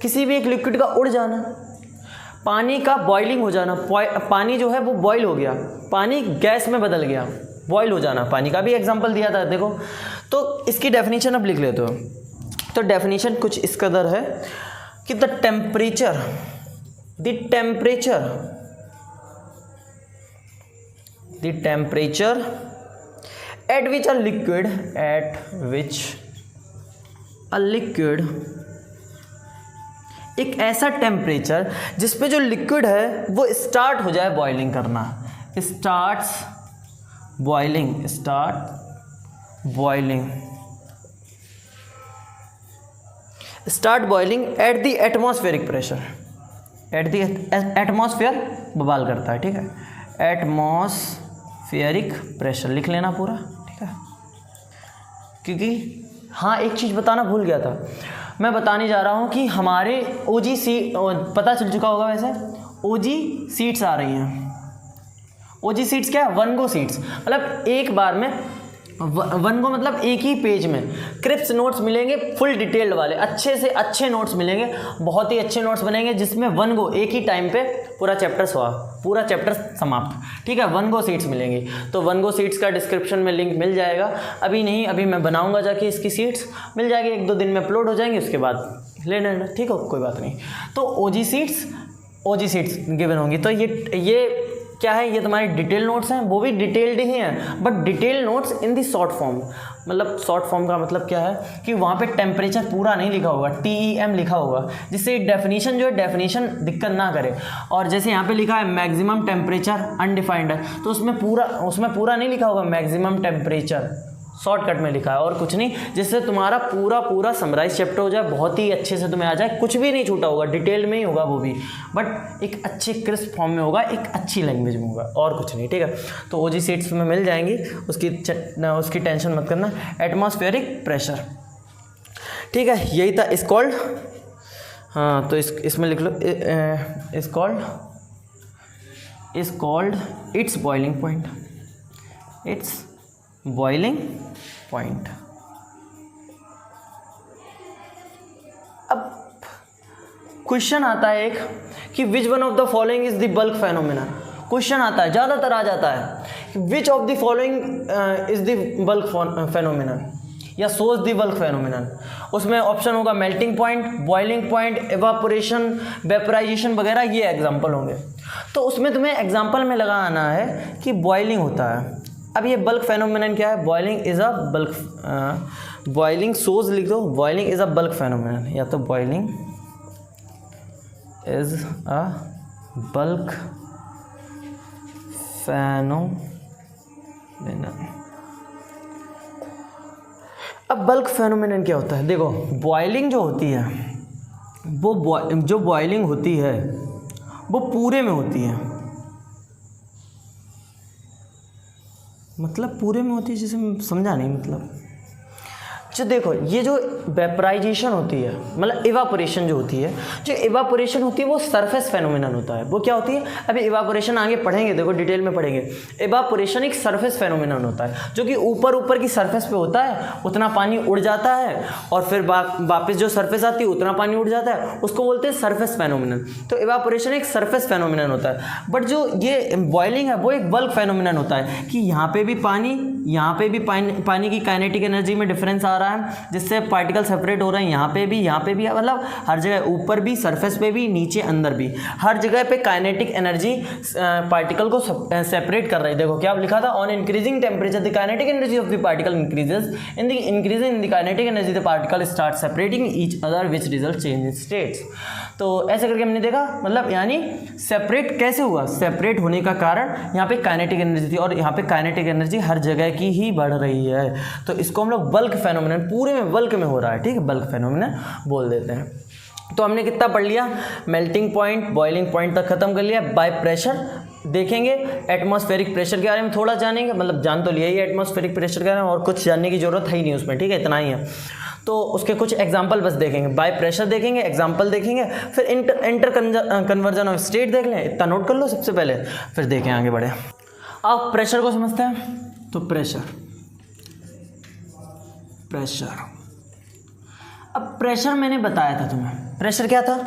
किसी भी एक लिक्विड का उड़ जाना, पानी का बॉइलिंग हो जाना, पानी जो है वो बॉयल हो गया, पानी गैस में बदल गया, बॉयल हो जाना। पानी का भी एग्जांपल दिया था, देखो। तो इसकी डेफिनेशन अब लिख लेते हो। तो डेफिनेशन कुछ इस कदर है कि the temperature at which a liquid, एक ऐसा टेम्परेचर जिस पे जो लिक्विड है वो स्टार्ट हो जाए बॉइलिंग करना, start boiling eight the atmospheric pressure, at the atmosphere बवाल करता है, ठीक है, एटमॉस्फेरिक प्रेशर लिख लेना पूरा, ठीक है। क्योंकि हाँ एक चीज़ बताना भूल गया था, मैं बताने जा रहा हूँ कि हमारे OG सीट पता चल चुका होगा वैसे, OG सीट्स आ रही हैं। OG सीट्स क्या है, 1 गो सीट्स, मतलब एक बार में वन गो मतलब एक ही पेज में क्रिप्स नोट्स मिलेंगे, फुल डिटेल्ड वाले अच्छे से अच्छे नोट्स मिलेंगे, बहुत ही अच्छे नोट्स बनेंगे जिसमें वन गो एक ही टाइम पे पूरा चैप्टर समाप्त। ठीक है, वन गो सीट्स मिलेंगी। तो वन गो सीट्स का डिस्क्रिप्शन में लिंक मिल जाएगा। अभी नहीं, अभी मैं बनाऊंगा जाके इसकी सीट्स मिल जाएगी, 1-2 दिन में अपलोड हो जाएंगे, उसके बाद ले लेना। ठीक है, कोई बात नहीं। तो ओजी सीट्स गिवन होंगी। तो ये क्या है, ये तुम्हारे डिटेल नोट्स हैं, वो भी डिटेल्ड ही हैं, but detail notes in the short form. मतलब शॉर्ट फॉर्म का मतलब क्या है कि वहाँ पे टेम्परेचर पूरा नहीं लिखा होगा, TEM लिखा होगा, जिससे डेफिनेशन जो है डेफिनेशन दिक्कत ना करे। और जैसे यहाँ पे लिखा है मैक्सिमम टेम्परेचर अनडिफाइंड है, तो उसमें पूरा नहीं लिखा होगा मैक्सिमम टेम्परेचर, शॉर्टकट में लिखा है और कुछ नहीं, जिससे तुम्हारा पूरा समराइज चैप्टर हो जाए, बहुत ही अच्छे से तुम्हें आ जाए, कुछ भी नहीं छूटा होगा, डिटेल में ही होगा वो भी, बट एक अच्छे क्रिस्प फॉर्म में होगा, एक अच्छी लैंग्वेज में होगा, और कुछ नहीं। ठीक है, तो ओजी सीट्स में मिल जाएंगी, उसकी टेंशन मत करना। एटमॉस्फेरिक प्रेशर, ठीक है, यही था इस कॉल्ड। हाँ, तो इसमें लिख लो is called its boiling point. अब क्वेश्चन आता है एक कि which one of the following is the bulk phenomenon. Question आता है, ज़्यादातर आ जाता है, which of the following is the bulk phenomenon या सोज द बल्क फेनोमेनन। उसमें ऑप्शन होगा melting point, boiling point, evaporation, vaporization वगैरह, ये एग्जाम्पल होंगे। तो उसमें तुम्हें एग्जाम्पल में लगाना है कि बॉइलिंग होता है। अब ये बल्क फेनोमेनन क्या है, बॉइलिंग सोज लिख दो, boiling is a bulk phenomenon, या तो boiling is a bulk phenomenon. अब बल्क फेनोमेनन क्या होता है, देखो बॉइलिंग जो होती है जो बॉइलिंग होती है वो पूरे में होती है, मतलब पूरे में होती है, जिसे समझा नहीं, मतलब जो देखो ये जो वेपराइजेशन होती है, मतलब इवापोरेशन जो होती है, वो सरफेस फेनोमेनन होता है। वो क्या होती है, अभी इवापोरेशन आगे पढ़ेंगे, देखो डिटेल में पढ़ेंगे। इवापोरेशन एक सरफेस फेनोमेनन होता है, जो कि ऊपर की सरफेस पे होता है, उतना पानी उड़ जाता है, और फिर वापस जो सरफेस आती है उतना पानी उड़ जाता है, उसको बोलते हैं सरफेस फेनोमेनन। तो इवापोरेशन एक सरफेस फेनोमेनन होता है, बट जो ये बॉइलिंग है वो एक बल्क फेनोमेनन होता है, कि यहाँ पे भी पानी की काइनेटिक एनर्जी में डिफरेंस आ रहा है, जिससे पार्टिकल सेपरेट हो रहे हैं, यहाँ पे भी, मतलब हर जगह, ऊपर भी, सरफेस पे भी, नीचे अंदर भी, हर जगह पे काइनेटिक एनर्जी पार्टिकल को सेपरेट कर रही है। देखो क्या लिखा था, on increasing temperature the kinetic energy of the particle increases, increasing in the kinetic energy the particle start separating each other which result change in states. तो ऐसे करके हमने देखा, मतलब यानी सेपरेट कैसे हुआ, सेपरेट होने का कारण यहाँ पे काइनेटिक एनर्जी थी, और यहाँ पे काइनेटिक एनर्जी हर जगह की ही बढ़ रही है, तो इसको हम लोग बल्क फेनोमेनन, पूरे में बल्क में हो रहा है, ठीक है, बल्क फेनोमेनन बोल देते हैं। तो हमने कितना पढ़ लिया, मेल्टिंग पॉइंट, बॉइलिंग पॉइंट तक खत्म कर लिया। बाय प्रेशर देखेंगे, एटमॉस्फेरिक प्रेशर के बारे में थोड़ा जानेंगे, मतलब जान तो लिया ही एटमॉस्फेरिक प्रेशर के बारे में, और कुछ जानने की जरूरत है ही नहीं उसमें, ठीक है, इतना ही है। तो उसके कुछ एग्जाम्पल बस देखेंगे, बाय प्रेशर देखेंगे, एग्जाम्पल देखेंगे, फिर इंटर कन्वर्जन ऑफ स्टेट देख लें, इतना नोट कर लो सबसे पहले, फिर देखें आगे बढ़े। आप प्रेशर को समझते हैं, तो प्रेशर, अब प्रेशर मैंने बताया था तुम्हें, प्रेशर क्या था,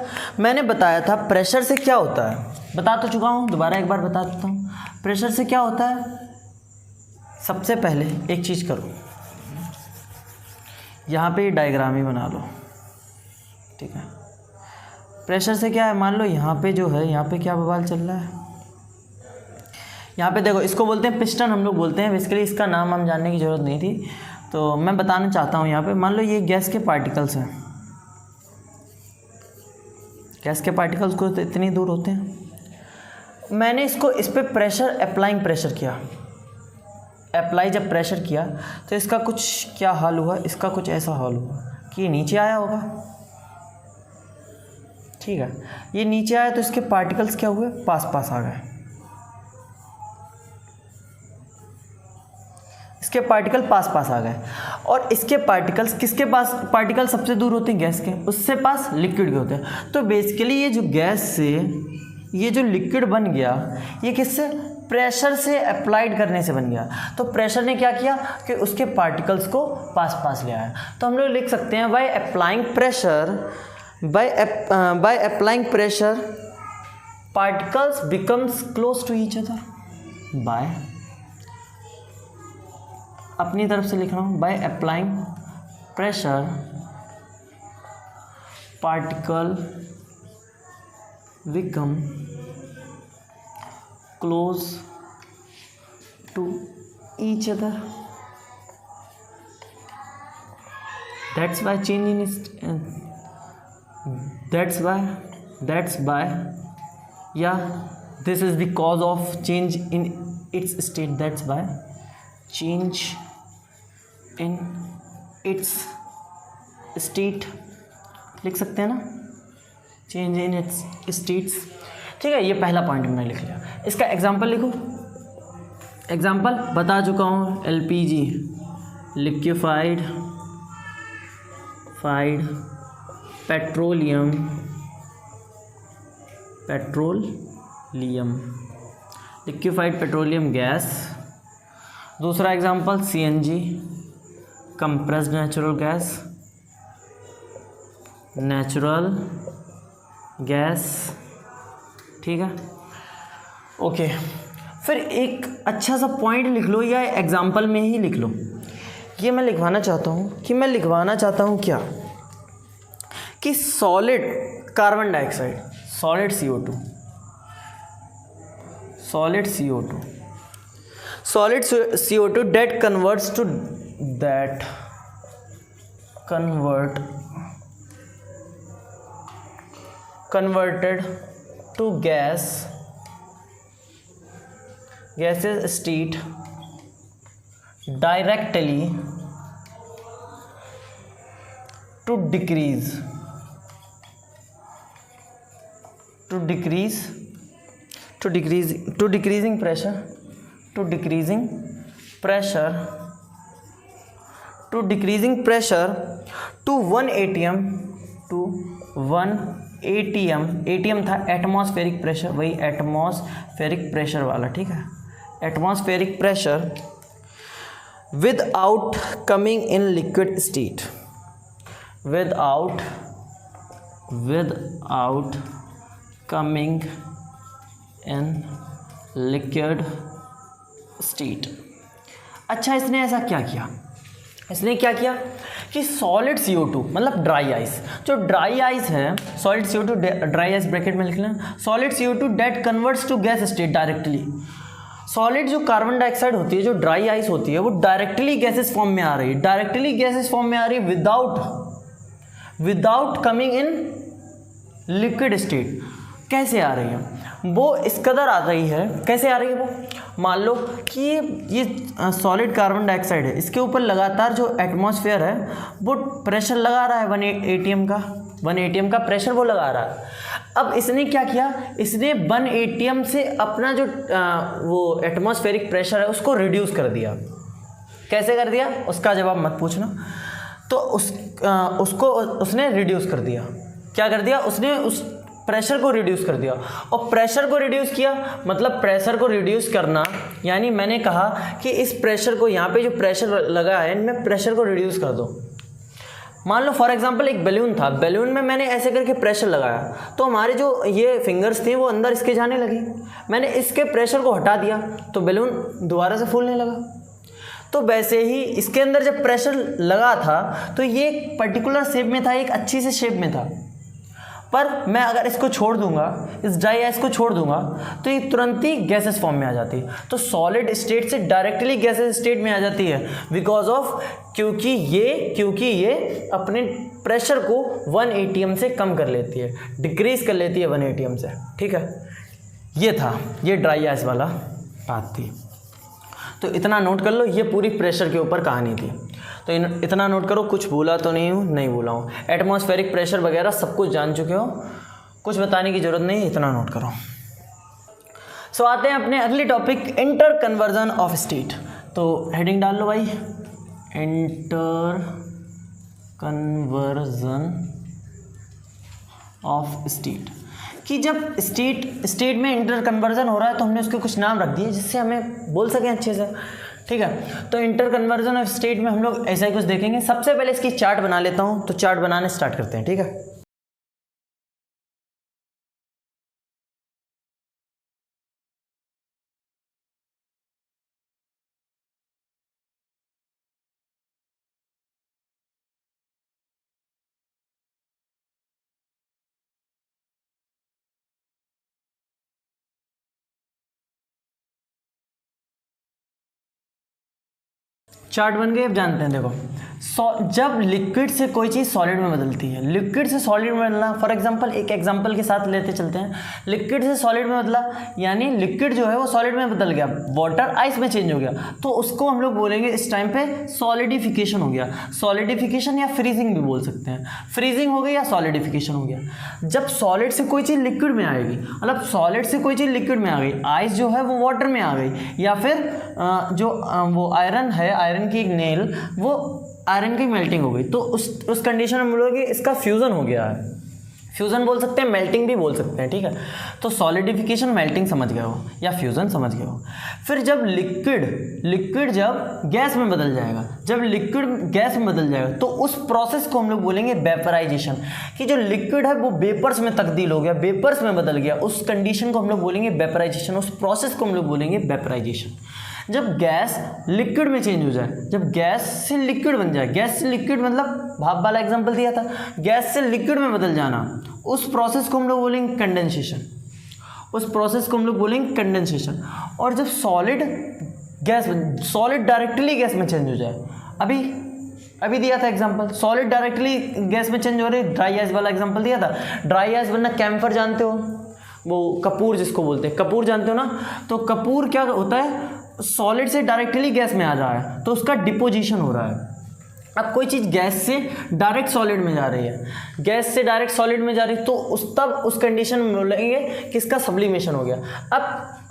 मैंने बताया था प्रेशर से क्या होता है, बता तो चुका हूँ, दोबारा एक बार बता देता हूँ। प्रेशर से क्या होता है, सबसे पहले एक चीज़ करो, यहाँ पे डायग्राम ही बना लो, ठीक है। प्रेशर से क्या है, मान लो यहाँ पे जो है, यहाँ पे क्या बवाल चल रहा है, यहाँ पे देखो, इसको बोलते हैं पिस्टन, हम लोग बोलते हैं, बेसिकली इसका नाम हम जानने की ज़रूरत नहीं थी, तो मैं बताना चाहता हूँ। यहाँ पे मान लो ये गैस के पार्टिकल्स हैं, गैस के पार्टिकल्स को तो इतनी दूर होते हैं, मैंने इसको, इस पर प्रेशर, अप्लाइंग प्रेशर किया, अप्लाई जब प्रेशर किया तो इसका कुछ क्या हाल हुआ, इसका कुछ ऐसा हाल हुआ कि ये नीचे आया होगा, ठीक है, ये नीचे आया तो इसके पार्टिकल्स क्या हुए, पास आ गए, इसके पार्टिकल पास आ गए, और इसके पार्टिकल्स किसके पास, पार्टिकल सबसे दूर होते हैं गैस के, उससे पास लिक्विड के होते हैं। तो बेसिकली ये जो गैस से ये जो लिक्विड बन गया, ये किससे, प्रेशर से अप्लाइड करने से बन गया। तो प्रेशर ने क्या किया कि उसके पार्टिकल्स को पास ले आया। तो हम लोग लिख सकते हैं by applying pressure particles becomes close to each other. By, अपनी तरफ से लिख रहा हूँ, by applying pressure particle become close to each other. That's why change in that's why yeah, this is the cause of change in its state. That's why change in its state लिख सकते हैं ना, चेंज इन इट्स स्टेट्स। ठीक है, ये पहला पॉइंट मैंने लिख लिया। इसका एग्जांपल लिखो। एग्जांपल बता चुका हूँ, LPG liquefied petroleum liquefied petroleum gas. दूसरा example CNG compressed natural gas. ठीक है, ओके। फिर एक अच्छा सा पॉइंट लिख लो या एग्जांपल में ही लिख लो। ये मैं लिखवाना चाहता हूँ क्या कि solid carbon dioxide, solid CO2 that converted to gaseous state directly to decreasing pressure to 1 atm था एटमॉस्फेरिक प्रेशर, वही एटमॉस्फेरिक प्रेशर वाला। ठीक है, atmospheric pressure without coming in liquid state, without coming in liquid state. अच्छा, इसने ऐसा क्या किया? इसने क्या किया कि सॉलिड CO2 मतलब ड्राई आइस, जो ड्राई आइस है, solid CO2 dry ice bracket में लिख लेना, solid CO2 that converts to gas state directly. Solid जो कार्बन डाइऑक्साइड होती है, जो ड्राई आइस होती है, वो डायरेक्टली गैसेस फॉर्म में आ रही है, without coming in liquid state. कैसे आ रही है वो? इस कदर आ रही है। कैसे आ रही है वो? मान लो कि ये सॉलिड कार्बन डाइऑक्साइड है, इसके ऊपर लगातार जो एटमॉस्फेयर है वो प्रेशर लगा रहा है 1 atm का प्रेशर वो लगा रहा है। अब इसने क्या किया? इसने 1 atm से अपना जो वो एटमॉस्फेरिक प्रेशर है उसको रिड्यूस कर दिया। कैसे कर दिया उसका जवाब मत पूछना। तो उसको उसने रिड्यूस कर दिया। क्या कर दिया? उसने उस प्रेशर को रिड्यूस कर दिया। और प्रेशर को रिड्यूस किया मतलब प्रेशर को रिड्यूस करना, यानी मैंने कहा कि इस प्रेशर को, यहाँ पे जो प्रेशर लगा है इनमें प्रेशर को रिड्यूस कर दो। मान लो फॉर एग्जांपल एक बैलून था, बैलून में मैंने ऐसे करके प्रेशर लगाया तो हमारे जो ये फिंगर्स थे वो अंदर इसके जाने लगी। मैंने इसके प्रेशर को हटा दिया तो बैलून दोबारा से फूलने लगा। तो वैसे ही इसके अंदर जब प्रेशर लगा था तो ये एक पर्टिकुलर शेप में था, एक अच्छी से शेप में था। पर मैं अगर इसको छोड़ दूंगा, इस ड्राई आइस को छोड़ दूंगा तो ये तुरंत ही गैसेस फॉर्म में आ जाती है। तो सॉलिड स्टेट से डायरेक्टली गैसेस स्टेट में आ जाती है बिकॉज ऑफ क्योंकि ये अपने प्रेशर को 1 atm से कम कर लेती है, डिक्रीज कर लेती है 1 atm से। ठीक है, ये ड्राई आइस वाला बात थी। तो इतना नोट कर लो, ये पूरी प्रेशर के ऊपर कहानी थी। तो इतना नोट करो, कुछ भूला तो नहीं भूला हूँ। एटमॉस्फेरिक प्रेशर वगैरह सब कुछ जान चुके हो, कुछ बताने की ज़रूरत नहीं, इतना नोट करो। सो आते हैं अपने अगले topic, inter conversion of state. तो हेडिंग डाल लो भाई, इंटर कन्वर्जन ऑफ स्टेट, कि जब स्टेट में इंटर कन्वर्जन हो रहा है तो हमने उसके कुछ नाम रख दिए जिससे हमें बोल सकें अच्छे से, ठीक है। तो इंटर कन्वर्जन ऑफ स्टेट में हम लोग ऐसा ही कुछ देखेंगे। सबसे पहले इसकी चार्ट बना लेता हूँ, तो चार्ट बनाने स्टार्ट करते हैं, ठीक है। चार्ट बन गए। अब जानते हैं, देखो जब लिक्विड से कोई चीज़ सॉलिड में बदलती है, लिक्विड से सॉलिड में बदलना, फॉर एग्जांपल एक एग्जांपल के साथ लेते चलते हैं। लिक्विड से सॉलिड में बदला, यानी लिक्विड जो है वो सॉलिड में बदल गया, वाटर आइस में चेंज हो गया, तो उसको हम लोग बोलेंगे इस टाइम पे सॉलिडिफिकेशन हो गया। सॉलिडिफिकेशन या फ्रीजिंग भी बोल सकते हैं। फ्रीजिंग हो गई या सॉलिडिफिकेशन हो गया। जब सॉलिड से कोई चीज़ लिक्विड में आएगी, मतलब सॉलिड से कोई चीज़ लिक्विड में आ गई, आइस जो है वो वाटर में आ गई, या फिर वो आयरन है, आयरन की एक नेल, वो आयरन की मेल्टिंग हो गई, तो उस कंडीशन में हम बोलोगे इसका फ्यूज़न हो गया है। फ्यूज़न बोल सकते हैं, मेल्टिंग भी बोल सकते हैं, ठीक है। तो सॉलिडिफिकेशन मेल्टिंग समझ गए हो, या फ्यूज़न समझ गए हो। फिर जब लिक्विड जब गैस में बदल जाएगा, जब लिक्विड गैस में बदल जाएगा तो उस प्रोसेस को हम लोग बोलेंगे वेपराइजेशन, कि जो लिक्विड है वो वेपर्स में तब्दील हो गया, वेपर्स में बदल गया, उस कंडीशन को हम लोग बोलेंगे वेपराइजेशन, उस प्रोसेस को हम लोग बोलेंगे वेपराइजेशन। जब गैस लिक्विड में चेंज हो जाए, जब गैस से लिक्विड बन जाए, गैस से लिक्विड मतलब भाप वाला एग्जांपल दिया था, गैस से लिक्विड में बदल जाना, उस प्रोसेस को हम लोग बोलेंगे कंडेंसेशन, उस प्रोसेस को हम लोग बोलेंगे कंडेंसेशन। और जब सॉलिड डायरेक्टली गैस में चेंज हो जाए, अभी दिया था एग्जांपल, सॉलिड डायरेक्टली गैस में चेंज हो रही, ड्राई आइस वाला एग्जांपल दिया था। ड्राई आइस वरना कैम्फर जानते हो, वो कपूर जिसको बोलते हैं, कपूर जानते हो ना। तो कपूर क्या होता है, सॉलिड से डायरेक्टली गैस में आ रहा है तो उसका डिपोजिशन हो रहा है। अब कोई चीज़ गैस से डायरेक्ट सॉलिड में जा रही है, गैस से डायरेक्ट सॉलिड में जा रही है, तो उस कंडीशन में बोलेंगे कि इसका सब्लिमेशन हो गया। अब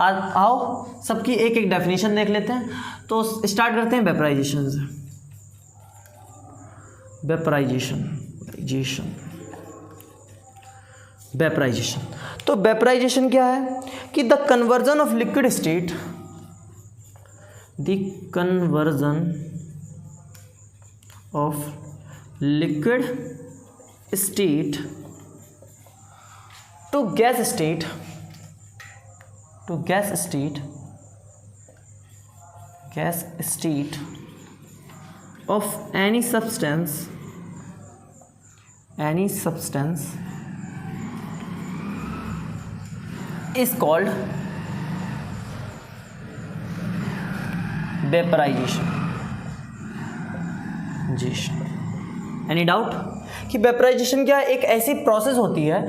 आओ सबकी एक एक डेफिनेशन देख लेते हैं। तो स्टार्ट करते हैं वेपराइजेशन से। वेपराइजेशन तो वेपराइजेशन क्या है कि the conversion of liquid state, the conversion of liquid state to gas state of any substance is called vaporisation. Any doubt कि वेपराइजेशन क्या एक ऐसी प्रोसेस होती है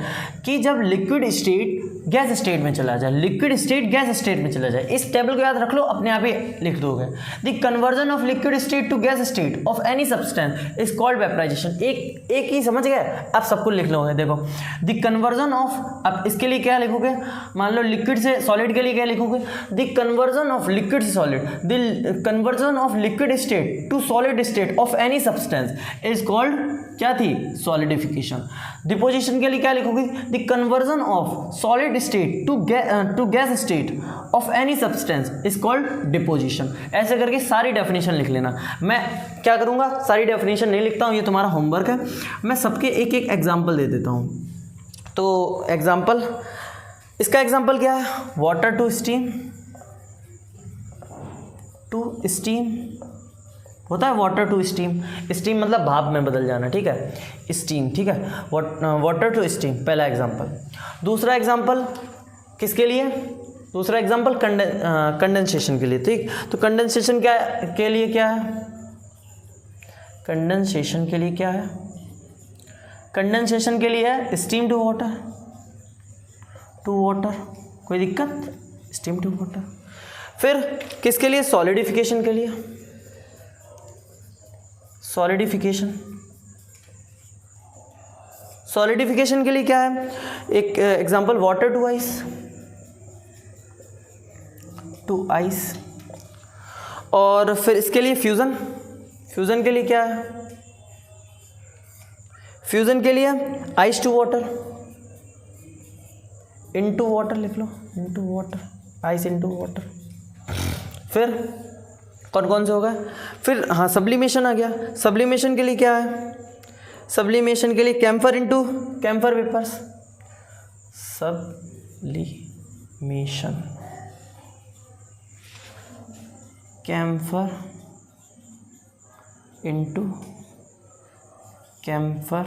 कि जब लिक्विड स्टेट गैस स्टेट में चला जाए, लिक्विड स्टेट गैस स्टेट में चला जाए। इस टेबल को याद रख लो, अपने आप ही लिख दोगे। The conversion of liquid state to gas state of any substance is called vaporisation. एक ही समझ गए, अब सबको लिख लोगे। देखो द कन्वर्जन ऑफ, अब इसके लिए क्या लिखोगे, मान लो लिक्विड से सॉलिड के लिए क्या लिखोगे, द कन्वर्जन ऑफ लिक्विड से solid, the conversion of liquid state to solid state of any substance is called, क्या थी, सॉलिडिफिकेशन। डिपोजिशन के लिए क्या लिखोगे, the conversion of solid state to gas state of any substance is called deposition. ऐसे करके सारी डेफिनेशन लिख लेना। मैं क्या करूँगा, सारी डेफिनेशन नहीं लिखता हूँ, ये तुम्हारा होमवर्क है। मैं सबके एक एक एग्जाम्पल दे देता हूँ। तो एग्जाम्पल, इसका एग्जाम्पल क्या है, वाटर टू स्टीम होता है, वाटर टू स्टीम। स्टीम मतलब भाप में बदल जाना, ठीक है, स्टीम, ठीक है, वाटर टू स्टीम पहला एग्जांपल। दूसरा एग्जांपल किसके लिए, दूसरा एग्जांपल कंडेंसेशन के लिए, ठीक। तो कंडेंसेशन के लिए क्या है, कंडेंसेशन के लिए क्या है, कंडेंसेशन के लिए है स्टीम टू वाटर, कोई दिक्कत, स्टीम टू वाटर। फिर किसके लिए, सॉलिडिफिकेशन के लिए, सॉलिडिफिकेशन के लिए क्या है, एक एग्जांपल वाटर टू आइस। और फिर इसके लिए फ्यूज़न के लिए क्या है, फ्यूज़न के लिए ice to water, into water लिख लो, into water, ice into water. फिर कौन कौन से होगा, फिर हाँ सब्लिमेशन आ गया। सब्लिमेशन के लिए क्या है, सब्लिमेशन के लिए camphor into camphor vapours, sublimation camphor into camphor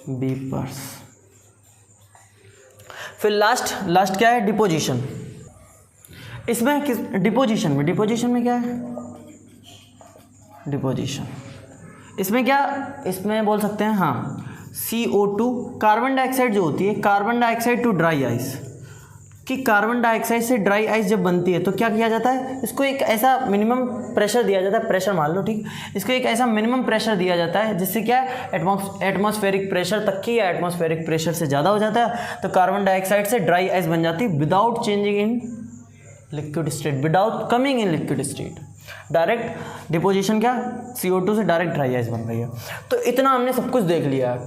vapours. फिर लास्ट क्या है, डिपोजिशन। इसमें किस डिपोजिशन में क्या है, डिपोजिशन इसमें क्या, इसमें बोल सकते हैं हाँ CO2, कार्बन डाइऑक्साइड जो होती है, carbon dioxide to dry ice, कि कार्बन डाइऑक्साइड से ड्राई आइस जब बनती है तो क्या किया जाता है, इसको एक ऐसा मिनिमम प्रेशर दिया जाता है, प्रेशर मान लो ठीक, इसको एक ऐसा मिनिमम प्रेशर दिया जाता है जिससे क्या है एटमॉस्फेरिक प्रेशर तक की या एटमॉस्फेरिक प्रेशर से ज़्यादा हो जाता है, तो कार्बन डाइऑक्साइड से ड्राई आइस बन जाती है without changing in liquid state, without coming in liquid state. Direct deposition क्या, CO2 से डायरेक्ट ड्राई आइस बन रही है। तो इतना हमने सब कुछ देख लिया है।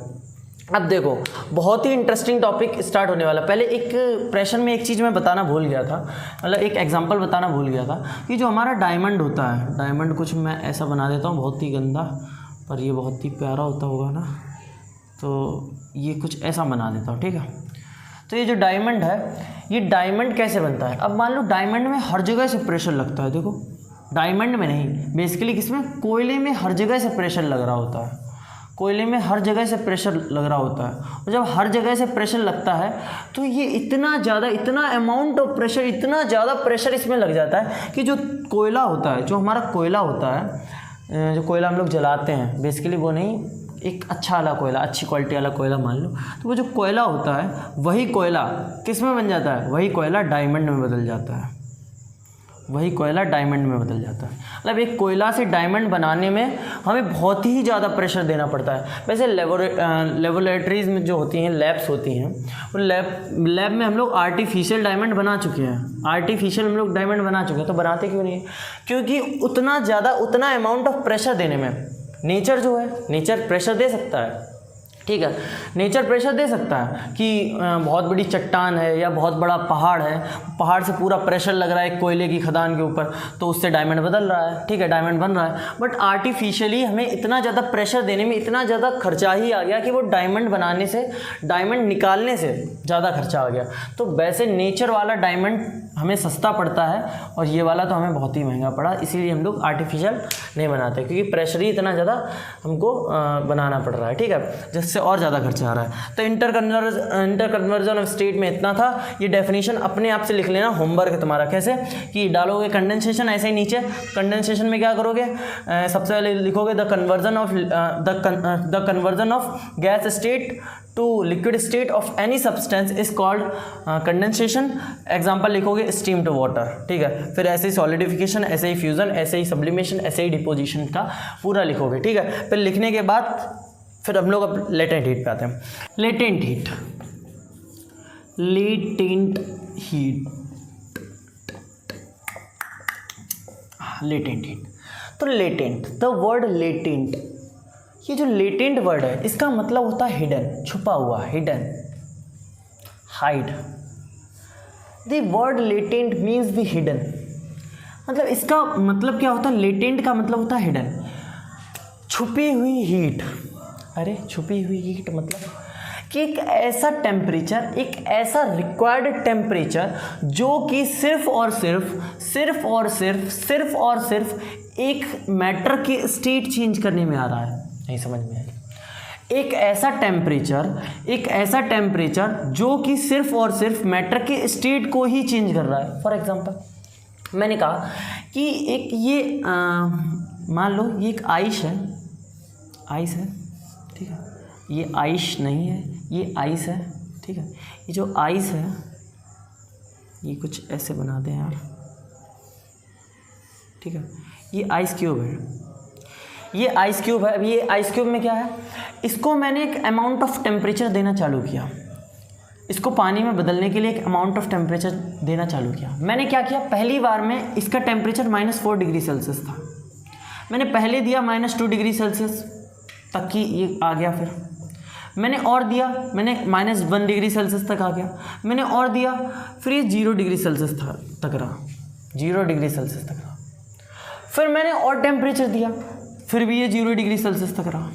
अब देखो बहुत ही इंटरेस्टिंग टॉपिक स्टार्ट होने वाला। पहले एक प्रेशर में एक चीज़ मैं बताना भूल गया था, मतलब एक एग्जांपल बताना भूल गया था कि जो हमारा डायमंड होता है, डायमंड कुछ मैं ऐसा बना देता हूँ बहुत ही गंदा, पर ये बहुत ही प्यारा होता होगा ना, तो ये कुछ ऐसा बना देता हूँ, ठीक है। तो ये जो डायमंड है, ये डायमंड कैसे बनता है, अब मान लो डायमंड में हर जगह से प्रेशर लगता है, देखो डायमंड में नहीं, बेसिकली किसमें, कोयले में हर जगह से प्रेशर लग रहा होता है, कोयले में हर जगह से प्रेशर लग रहा होता है। और जब हर जगह से प्रेशर लगता है तो ये इतना ज़्यादा, इतना अमाउंट ऑफ प्रेशर, इतना ज़्यादा प्रेशर इसमें लग जाता है कि जो कोयला होता है, जो हमारा कोयला होता है, जो कोयला हम लोग जलाते हैं, बेसिकली वो नहीं, एक अच्छा वाला कोयला, अच्छी क्वालिटी वाला कोयला मान लो, तो वो जो कोयला होता है वही कोयला किस में बन जाता है, वही कोयला डायमंड में बदल जाता है, वही कोयला डायमंड में बदल जाता है। मतलब एक कोयला से डायमंड बनाने में हमें बहुत ही ज़्यादा प्रेशर देना पड़ता है। वैसे लेबोरेटरीज़ में जो होती हैं, लैब्स होती हैं, उन लैब में हम लोग आर्टिफिशियल डायमंड बना चुके हैं, आर्टिफिशियल हम लोग डायमंड बना चुके हैं। तो बनाते क्यों नहीं है, क्योंकि उतना ज़्यादा, उतना अमाउंट ऑफ प्रेशर देने में नेचर जो है, नेचर प्रेशर दे सकता है, ठीक है, नेचर प्रेशर दे सकता है कि बहुत बड़ी चट्टान है या बहुत बड़ा पहाड़ है, पहाड़ से पूरा प्रेशर लग रहा है कोयले की खदान के ऊपर, तो उससे डायमंड बदल रहा है, ठीक है, डायमंड बन रहा है। बट आर्टिफिशियली हमें इतना ज़्यादा प्रेशर देने में इतना ज़्यादा खर्चा ही आ गया कि वो डायमंड बनाने से, डायमंड निकालने से ज़्यादा खर्चा आ गया। तो वैसे नेचर वाला डायमंड हमें सस्ता पड़ता है और ये वाला तो हमें बहुत ही महंगा पड़ा, इसीलिए हम लोग आर्टिफिशियल नहीं बनाते, क्योंकि प्रेशर ही इतना ज़्यादा हमको बनाना पड़ रहा है, ठीक है, जिससे और ज़्यादा खर्चा आ रहा है। तो इंटर कन्वर्जन ऑफ स्टेट में इतना था। ये डेफिनेशन अपने आप से लिख लेना, होमवर्क है तुम्हारा। कैसे कि डालोगे कंडेंसेशन, ऐसे ही नीचे कंडेंसेशन में क्या करोगे, सबसे पहले लिखोगे the conversion of gas state to liquid state of any substance is called condensation. Example लिखोगे स्टीम टू वाटर, ठीक है। फिर ऐसे ही सॉलिडिफिकेशन, ऐसे ही फ्यूजन, ऐसे ही सब्लिमेशन, ऐसे ही डिपोजिशन का पूरा लिखोगे, ठीक है। फिर लिखने के बाद फिर हम लोग अब लेटेंट हीट पे आते हैं। Latent heat, latent heat, latent heat. तो लेटेंट, द वर्ड लेटेंट, ये जो लेटेंट वर्ड है इसका मतलब होता है हिडन, छुपा हुआ, hidden, hide. The word latent means the hidden, मतलब इसका मतलब क्या होता है, लेटेंट का मतलब होता है हिडन, छुपी हुई हीट। अरे छुपी हुई हीट मतलब कि एक ऐसा टेम्परेचर, एक ऐसा रिक्वायर्ड टेम्परेचर जो कि सिर्फ और सिर्फ एक मैटर की स्टेट चेंज करने में आ रहा है। नहीं समझ में आई? एक ऐसा टेम्परेचर जो कि सिर्फ और सिर्फ मैटर के स्टेट को ही चेंज कर रहा है। फॉर एग्जांपल मैंने कहा कि एक ये मान लो ये एक आइस है, ठीक है, ये आइस नहीं है, ये आइस है, ठीक है। ये जो आइस है ये कुछ ऐसे बना दें यार, ठीक है, ये आइस क्यूब है, ये आइस क्यूब है। अब ये आइस क्यूब में क्या है, इसको मैंने एक अमाउंट ऑफ टेम्परेचर देना चालू किया, इसको पानी में बदलने के लिए एक अमाउंट ऑफ टेम्परेचर देना चालू किया। मैंने क्या किया, पहली बार में इसका टेम्परेचर -4 डिग्री सेल्सियस था, मैंने पहले दिया -2 डिग्री सेल्सियस तक की ये आ गया। मैंने और दिया, मैंने -1 डिग्री सेल्सियस तक आ गया, मैंने और दिया, फिर ये 0 डिग्री सेल्सियस तक रहा, 0 डिग्री सेल्सियस तक रहा, फिर मैंने और टेम्परेचर दिया, फिर भी ये 0 डिग्री सेल्सियस तक रहा,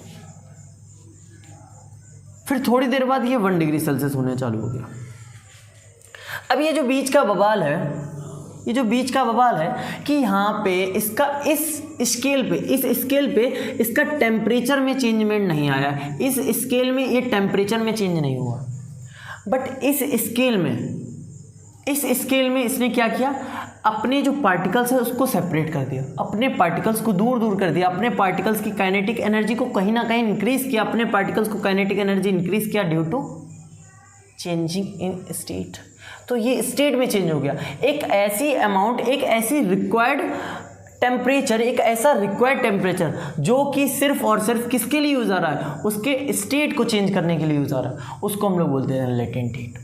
फिर थोड़ी देर बाद ये 1 डिग्री सेल्सियस होने चालू हो गया। अब ये जो बीच का बवाल है, ये जो बीच का बवाल है कि यहाँ पे इसका इस स्केल पे इसका टेम्परेचर में चेंजमेंट नहीं आया, इस स्केल में ये टेम्परेचर में चेंज नहीं हुआ, बट इस स्केल में इसने क्या किया, अपने जो पार्टिकल्स है उसको सेपरेट कर दिया, अपने पार्टिकल्स को दूर कर दिया, अपने पार्टिकल्स की काइनेटिक एनर्जी को कहीं ना कहीं इंक्रीज किया, अपने पार्टिकल्स को काइनेटिक एनर्जी इंक्रीज किया due to changing in state. तो ये स्टेट में चेंज हो गया, एक ऐसी अमाउंट, एक ऐसी रिक्वायर्ड टेम्परेचर, एक ऐसा रिक्वायर्ड टेम्परेचर जो कि सिर्फ और सिर्फ किसके लिए यूज़ आ रहा है, उसके स्टेट को चेंज करने के लिए यूज़ आ रहा है, उसको हम लोग बोलते हैं लेटेंट हीट।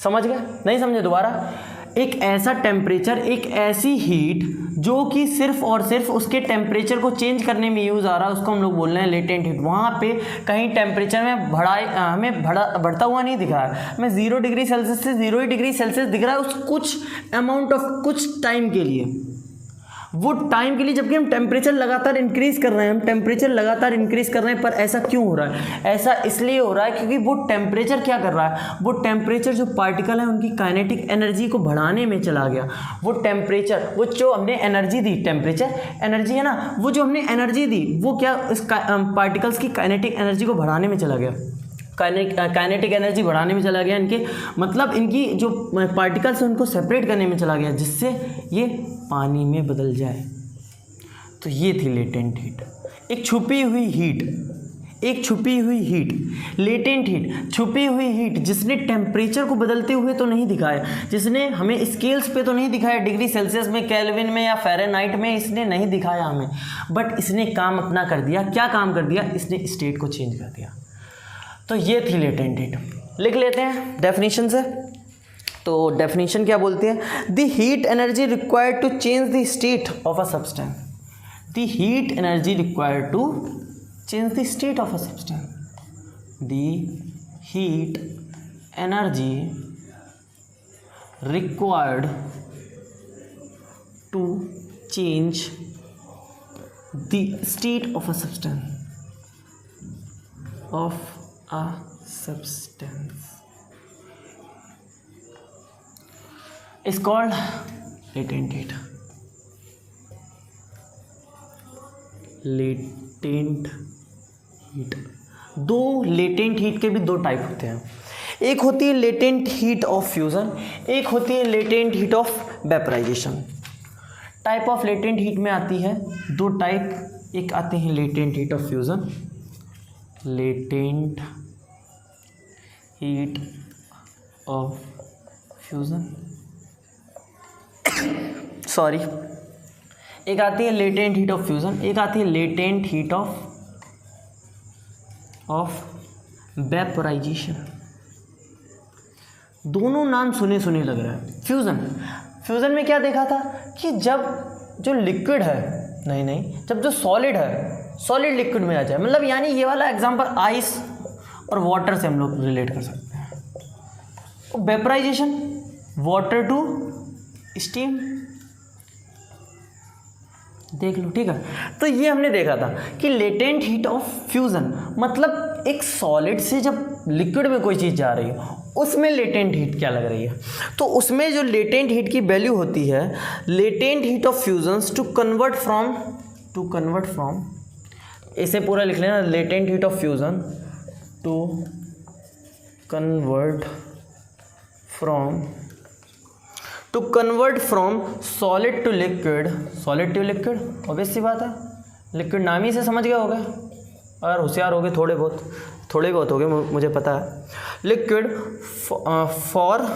समझ गए? नहीं समझे? दोबारा, एक ऐसा टेम्परेचर, एक ऐसी हीट जो कि सिर्फ और सिर्फ उसके टेम्परेचर को चेंज करने में यूज़ आ रहा है, उसको हम लोग बोल रहे हैं लेटेंट हीट। वहाँ पे कहीं टेम्परेचर में हमें बढ़ता हुआ नहीं दिख रहा है, हमें 0 डिग्री सेल्सियस से 0 डिग्री सेल्सियस दिख रहा है उस कुछ अमाउंट ऑफ कुछ टाइम के लिए, वो टाइम के लिए, जबकि हम टेम्परेचर लगातार इंक्रीज़ कर रहे हैं, पर ऐसा क्यों हो रहा है? ऐसा इसलिए हो रहा है क्योंकि वो टेम्परेचर क्या कर रहा है, वो टेम्परेचर जो पार्टिकल है उनकी काइनेटिक एनर्जी को बढ़ाने में चला गया। वो टेम्परेचर, वो जो हमने एनर्जी दी, टेम्परेचर एनर्जी है ना, वो जो हमने एनर्जी दी वो क्या इस पार्टिकल्स की काइनेटिक एनर्जी को बढ़ाने में चला गया, काइनेटिक एनर्जी बढ़ाने में चला गया, इनके मतलब इनकी जो पार्टिकल्स हैं उनको सेपरेट करने में चला गया, जिससे ये पानी में बदल जाए। तो ये थी लेटेंट हीट, एक छुपी हुई हीट, लेटेंट हीट, छुपी हुई हीट जिसने टेम्परेचर को बदलते हुए तो नहीं दिखाया, जिसने हमें स्केल्स पे तो नहीं दिखाया, डिग्री सेल्सियस में, केल्विन में या फ़ारेनहाइट में इसने नहीं दिखाया हमें, बट इसने काम अपना कर दिया। क्या काम कर दिया? इसने स्टेट को चेंज कर दिया। तो ये थी लेटेंट हीट। लिख लेते हैं डेफिनेशन से। तो डेफिनेशन क्या बोलती है? The heat energy required to change the state of a substance, the heat energy required to change the state of a substance, the heat energy required to change the state of a substance is called latent heat. Latent heat, दो लेटेंट हीट के भी दो टाइप होते हैं, एक होती है लेटेंट हीट ऑफ फ्यूज़न, एक होती है latent heat of vaporization. Type of latent heat में आती है दो टाइप, एक आते हैं latent heat of fusion, latent heat of fusion, sorry, एक आती है लेटेंट हीट ऑफ फ्यूज़न, एक आती है लेटेंट हीट ऑफ वेपराइजेशन। दोनों नाम सुने सुने लग रहा है। फ्यूज़न में क्या देखा था कि जब जो लिक्विड है, नहीं, जब जो सॉलिड है, सॉलिड लिक्विड में आ जाए, मतलब यानी ये वाला एग्जांपल आइस और वाटर से हम लोग रिलेट कर सकते हैं। वेपराइजेशन, वाटर टू स्टीम, देख लो, ठीक है। तो ये हमने देखा था कि लेटेंट हीट ऑफ फ्यूज़न मतलब एक सॉलिड से जब लिक्विड में कोई चीज़ जा रही है उसमें लेटेंट हीट क्या लग रही है, तो उसमें जो लेटेंट हीट की वैल्यू होती है, latent heat of fusions to convert from, इसे पूरा लिख लेना, latent heat of fusion to convert from solid to liquid, obvious सी बात है, लिक्विड नाम ही से समझ गए होगे, अगर होशियार हो गए थोड़े बहुत हो गए, मुझे पता है। लिक्विड फॉर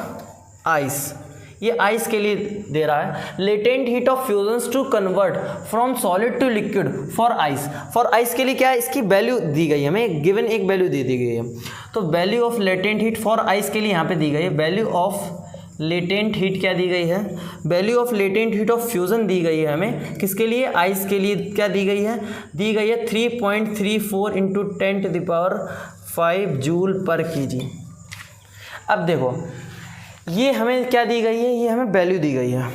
आइस, ये आइस के लिए दे रहा है, latent heat of fusions to convert from solid to liquid for ice के लिए क्या है, इसकी वैल्यू दी गई है हमें, गिवन एक वैल्यू दे दी गई है। तो value of latent heat for ice के लिए यहाँ पे दी गई है, वैल्यू ऑफ लेटेंट हीट क्या दी गई है, value of latent heat of fusion दी गई है हमें, किसके लिए, आइस के लिए क्या दी गई है, 3.34 इंटू 10⁵ जूल पर kg। अब देखो ये हमें क्या दी गई है, ये हमें वैल्यू दी गई है।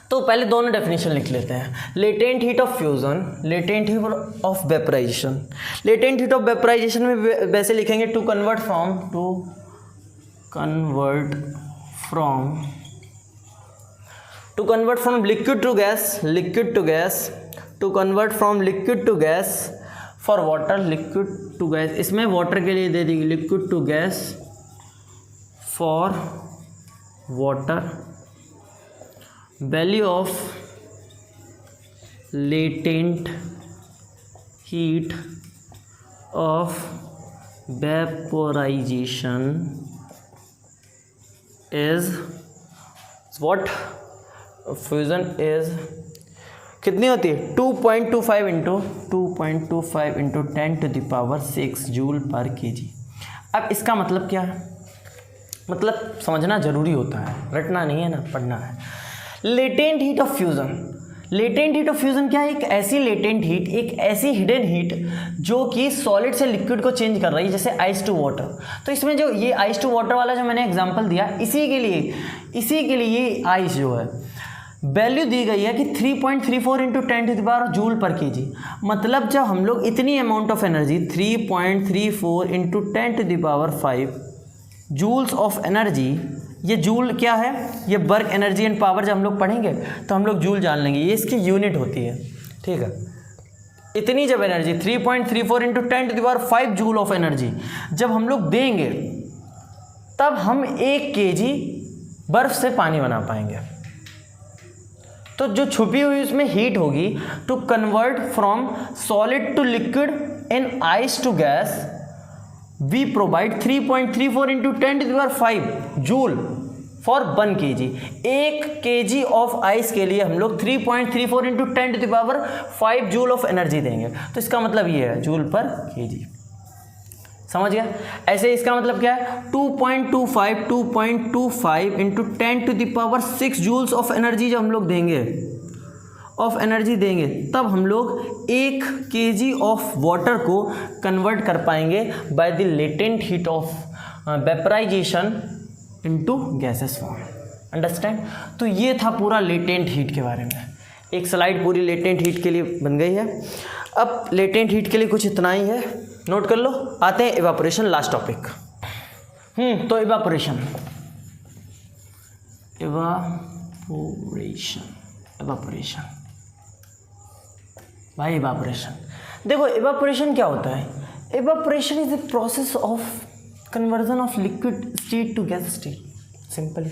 तो पहले दोनों डेफिनेशन लिख लेते हैं, latent heat of fusion, latent heat of vaporization. Latent heat of vaporization में वैसे लिखेंगे to convert from liquid to gas, to convert from liquid to gas for water, liquid to gas, इसमें वाटर के लिए दे देगी liquid to gas for water, value of latent heat of vaporization is what, fusion is कितनी होती है 2.25 इंटू 10⁶ जूल पर kg। अब इसका मतलब क्या है, मतलब समझना जरूरी होता है, रटना नहीं है ना, पढ़ना है। Latent heat of fusion, latent heat of fusion क्या है, एक ऐसी लेटेंट हीट, एक ऐसी हिडन हीट जो कि सॉलिड से लिक्विड को चेंज कर रही है, जैसे आइस टू वाटर। तो इसमें जो ये आइस टू वाटर वाला जो मैंने एग्जांपल दिया, इसी के लिए ये आइस जो है वैल्यू दी गई है कि 3.34 इंटू 10⁻⁴ जूल पर kg। मतलब जब हम लोग इतनी amount of energy 3.34 into 10⁵ joules of energy, ये जूल क्या है, ये वर्क एनर्जी एंड पावर, जब हम लोग पढ़ेंगे तो हम लोग जूल जान लेंगे, ये इसकी यूनिट होती है, ठीक है। इतनी जब energy 3.34 into 10⁵ joule of energy जब हम लोग देंगे, तब हम 1 kg बर्फ से पानी बना पाएंगे। तो जो छुपी हुई उसमें हीट होगी, to convert from solid to liquid in ice to gas, we provide 3.34 into 10⁵ joule for 1 kg। 1 kg of ice के लिए हम लोग 3.34 इंटू 10⁵ जूल ऑफ एनर्जी देंगे। तो इसका मतलब ये है जूल पर kg, समझ गया। ऐसे इसका मतलब क्या है, 2.25 इंटू 10⁶ जूल्स ऑफ एनर्जी जब हम लोग देंगे, तब हम लोग 1 kg ऑफ वाटर को कन्वर्ट कर पाएंगे by the latent heat of vaporization into gases form. Understand. तो ये था पूरा लेटेंट हीट के बारे में, एक स्लाइड पूरी लेटेंट हीट के लिए बन गई है। अब लेटेंट हीट के लिए कुछ इतना ही है, नोट कर लो। आते हैं इवापोरेशन, लास्ट टॉपिक। तो इवापोरेशन भाई, इवापोरेशन देखो, इवापोरेशन क्या होता है। Evaporation is the process of conversion of liquid state to gas state, simple.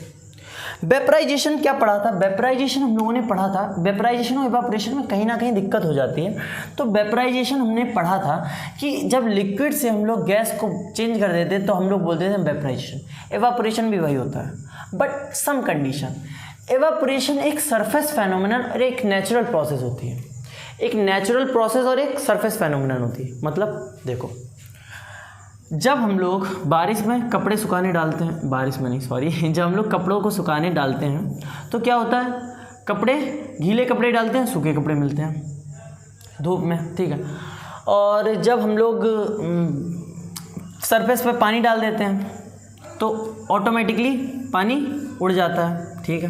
Vaporization क्या पढ़ा था, वेपराइजेशन हम लोगों ने पढ़ा था। वेपराइजेशन और इवापोरेशन में कहीं ना कहीं दिक्कत हो जाती है। तो वेपराइजेशन हमने पढ़ा था कि जब लिक्विड से हम लोग गैस को चेंज कर देते तो हम लोग बोलते थे वेपराइजेशन। इवापोरेशन भी वही होता है, बट सम कंडीशन। इवापोरेशन एक सरफेस फेनोमेनन और एक नेचुरल प्रोसेस होती है, एक नेचुरल प्रोसेस और एक सरफेस फेनोमेनन होती है। मतलब देखो, जब हम लोग बारिश में कपड़े सुखाने डालते हैं, जब हम लोग कपड़ों को सुखाने डालते हैं तो क्या होता है, कपड़े गीले कपड़े डालते हैं, सूखे कपड़े मिलते हैं धूप में, ठीक है। और जब हम लोग सरफेस पे पानी डाल देते हैं तो ऑटोमेटिकली पानी उड़ जाता है, ठीक है।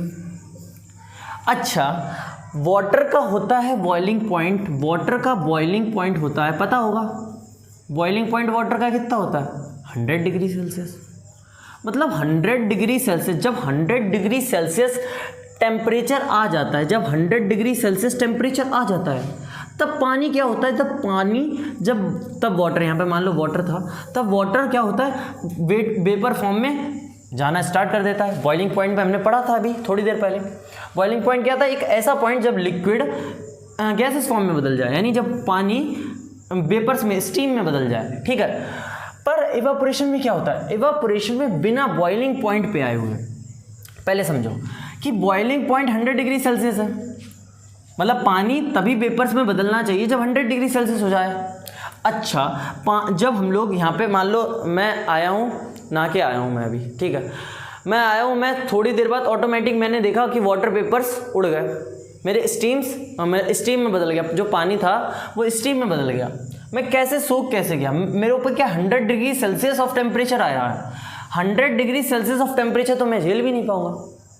अच्छा, वाटर का होता है बॉइलिंग पॉइंट, वाटर का बॉइलिंग पॉइंट होता है, पता होगा बॉइलिंग पॉइंट वाटर का कितना होता है, 100 डिग्री सेल्सियस। मतलब 100 डिग्री सेल्सियस, जब 100 डिग्री सेल्सियस टेम्परेचर आ जाता है, जब 100 डिग्री सेल्सियस टेम्परेचर आ जाता है, तब पानी क्या होता है, तब वाटर, यहाँ पे मान लो वाटर था, तब वाटर क्या होता है, वेपर फॉर्म में जाना स्टार्ट कर देता है। बॉइलिंग पॉइंट पे हमने पढ़ा था अभी थोड़ी देर पहले। बॉइलिंग पॉइंट क्या था, एक ऐसा पॉइंट जब लिक्विड गैसेस फॉर्म में बदल जाए, यानी जब पानी वेपर्स में, स्टीम में बदल जाए, ठीक है। पर इवापोरेशन में क्या होता है, इवापोरेशन में बिना बॉइलिंग पॉइंट पे आए हुए, पहले समझो कि बॉइलिंग पॉइंट 100 डिग्री सेल्सियस है, मतलब पानी तभी वेपर्स में बदलना चाहिए जब 100 डिग्री सेल्सियस हो जाए। अच्छा, जब हम लोग यहाँ पे मान लो मैं आया हूँ, नहा के आया हूँ मैं अभी, ठीक है। मैं आया हूँ, मैं थोड़ी देर बाद ऑटोमेटिक मैंने देखा कि वाटर वेपर्स उड़ गए, मेरे स्टीम में बदल गया, जो पानी था वो स्टीम में बदल गया। मैं कैसे सूख कैसे गया? मेरे ऊपर क्या 100 डिग्री सेल्सियस ऑफ टेम्परेचर आया है? 100 डिग्री सेल्सियस ऑफ टेम्परेचर तो मैं झेल भी नहीं पाऊंगा,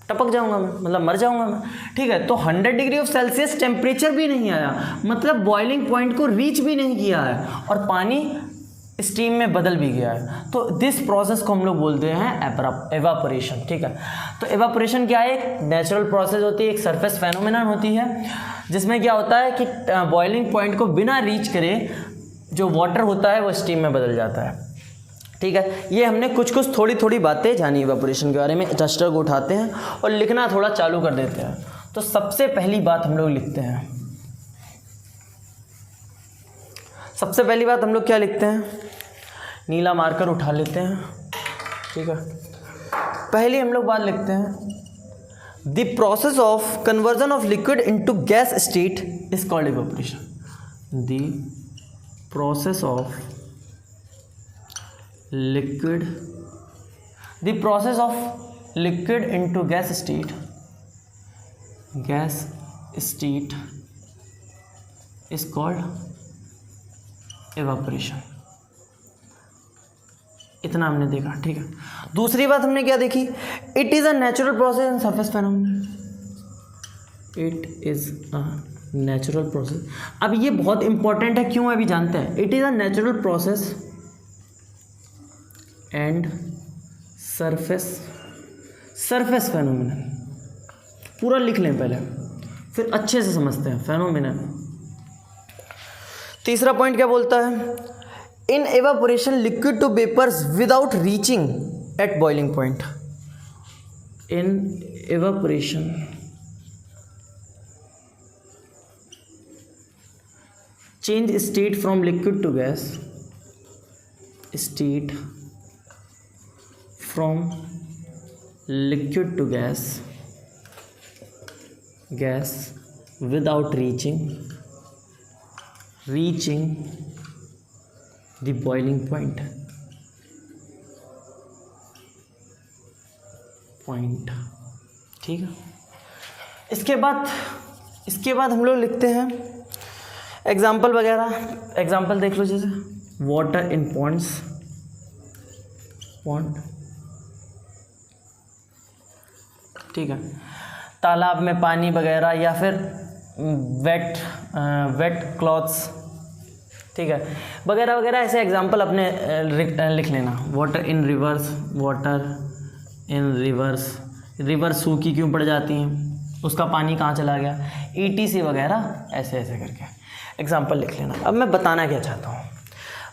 टपक जाऊंगा मैं, मतलब मर जाऊंगा मैं। ठीक है, तो 100 डिग्री ऑफ सेल्सियस टेम्परेचर भी नहीं आया, मतलब बॉइलिंग पॉइंट को रीच भी नहीं किया है, और पानी स्टीम में बदल भी गया है। तो दिस प्रोसेस को हम लोग बोलते हैं एवापोरेशन। ठीक है, तो एवापोरेशन क्या है? एक नेचुरल प्रोसेस होती है, एक सरफेस फेनोमेनन होती है, जिसमें क्या होता है कि बॉइलिंग पॉइंट को बिना रीच करे जो वाटर होता है वो स्टीम में बदल जाता है। ठीक है, ये हमने कुछ थोड़ी बातें जानी इवेपोरेशन के बारे में। डस्टर को उठाते हैं और लिखना थोड़ा चालू कर देते हैं। तो सबसे पहली बात हम लोग लिखते हैं, सबसे पहली बात हम लोग क्या लिखते हैं? नीला मार्कर उठा लेते हैं। ठीक है, पहली हम लोग बात लिखते हैं, the process of conversion of liquid into gas state is called evaporation. The process of liquid into gas state is called evaporation। इतना हमने देखा। ठीक है, दूसरी बात हमने क्या देखी? It is a natural process in surface phenomenon. It is a natural process. अब ये बहुत इंपॉर्टेंट है, क्यों अभी जानते हैं। It is a natural process and surface phenomenon. पूरा लिख लें पहले, फिर अच्छे से समझते हैं फेनोमेनन। तीसरा पॉइंट क्या बोलता है? In evaporation liquid to vapours without reaching at boiling point. In evaporation change state from liquid to gas, state from liquid to gas without reaching the boiling point। ठीक है, इसके बाद हम लोग लिखते हैं एग्जाम्पल वगैरह। एग्जाम्पल देख लो, जैसे वाटर इन पॉन्ड। ठीक है, तालाब में पानी वगैरह, या फिर वेट क्लॉथ्स। ठीक है, वगैरह वगैरह ऐसे एग्जांपल अपने लिख लेना। वाटर इन रिवर्स, रिवर सूखी क्यों पड़ जाती हैं, उसका पानी कहाँ चला गया, ETC वगैरह ऐसे ऐसे करके एग्जांपल लिख लेना। अब मैं बताना क्या चाहता हूँ,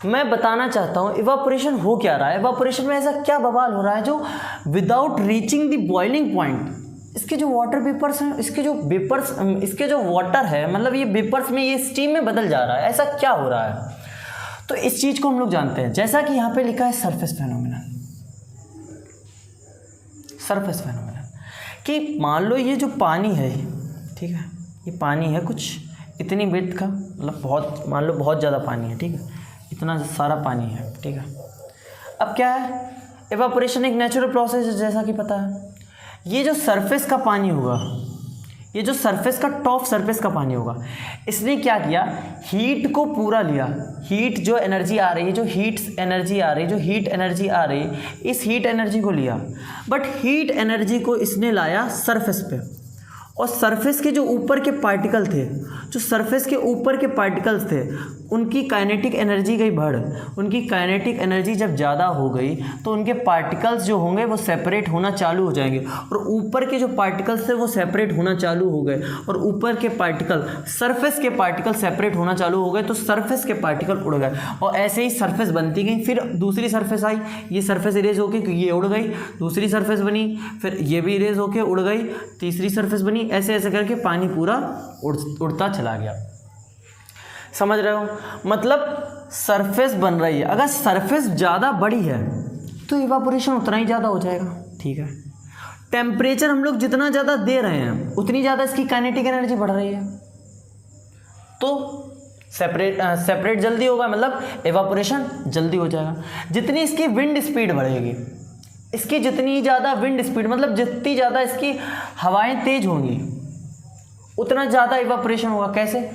मैं बताना चाहता हूँ इवापोरेशन हो क्या रहा है। इवापोरेशन में ऐसा क्या बवाल हो रहा है जो without reaching the boiling point, इसके जो वाटर वेपर्स हैं, इसके जो वाटर है, मतलब ये वेपर्स में, ये स्टीम में बदल जा रहा है। ऐसा क्या हो रहा है? तो इस चीज़ को हम लोग जानते हैं, जैसा कि यहाँ पे लिखा है सरफेस फेनोमेनन। कि मान लो ये जो पानी है, ठीक है, ये पानी है कुछ इतनी विड्थ का, मतलब बहुत, मान लो बहुत ज़्यादा पानी है। ठीक है, इतना सारा पानी है। ठीक है, अब क्या है, एवापोरेशन एक नेचुरल प्रोसेस है, जैसा कि पता है। ये जो सरफेस का पानी होगा, ये जो सरफेस का टॉप सरफेस का पानी होगा, इसने क्या किया, हीट को पूरा लिया। हीट जो एनर्जी आ रही है, जो हीट एनर्जी आ रही है, इस हीट एनर्जी को लिया, बट हीट एनर्जी को इसने लाया सरफेस पे, और सरफेस के जो ऊपर के पार्टिकल थे, उनकी काइनेटिक एनर्जी गई बढ़। उनकी काइनेटिक एनर्जी जब ज़्यादा हो गई तो उनके पार्टिकल्स जो होंगे वो सेपरेट होना चालू हो जाएंगे, और ऊपर के जो पार्टिकल्स थे वो सेपरेट होना चालू हो गए, और ऊपर के पार्टिकल, सरफेस के पार्टिकल सेपरेट होना चालू हो गए, तो सरफेस के पार्टिकल उड़ गए, और ऐसे ही सरफेस बनती गई। फिर दूसरी सरफेस आई, ये सरफेस इरेज होके ये उड़ गई, दूसरी सरफेस बनी, फिर ये भी इरेज होके उड़ गई, तीसरी सरफेस बनी, ऐसे ऐसे करके पानी पूरा उड़ता चला गया। समझ रहे हो? मतलब सरफेस बन रही है, अगर सरफेस ज़्यादा बड़ी है तो इवापोरेशन उतना ही ज़्यादा हो जाएगा। ठीक है, टेम्परेचर हम लोग जितना ज़्यादा दे रहे हैं उतनी ज़्यादा इसकी काइनेटिक एनर्जी बढ़ रही है, तो सेपरेट जल्दी होगा, मतलब एवापोरेशन जल्दी हो जाएगा। जितनी इसकी विंड स्पीड बढ़ेगी, इसकी जितनी ज़्यादा विंड स्पीड, मतलब जितनी ज़्यादा इसकी हवाएं तेज होंगी उतना ज़्यादा इवापोरेशन होगा। कैसे?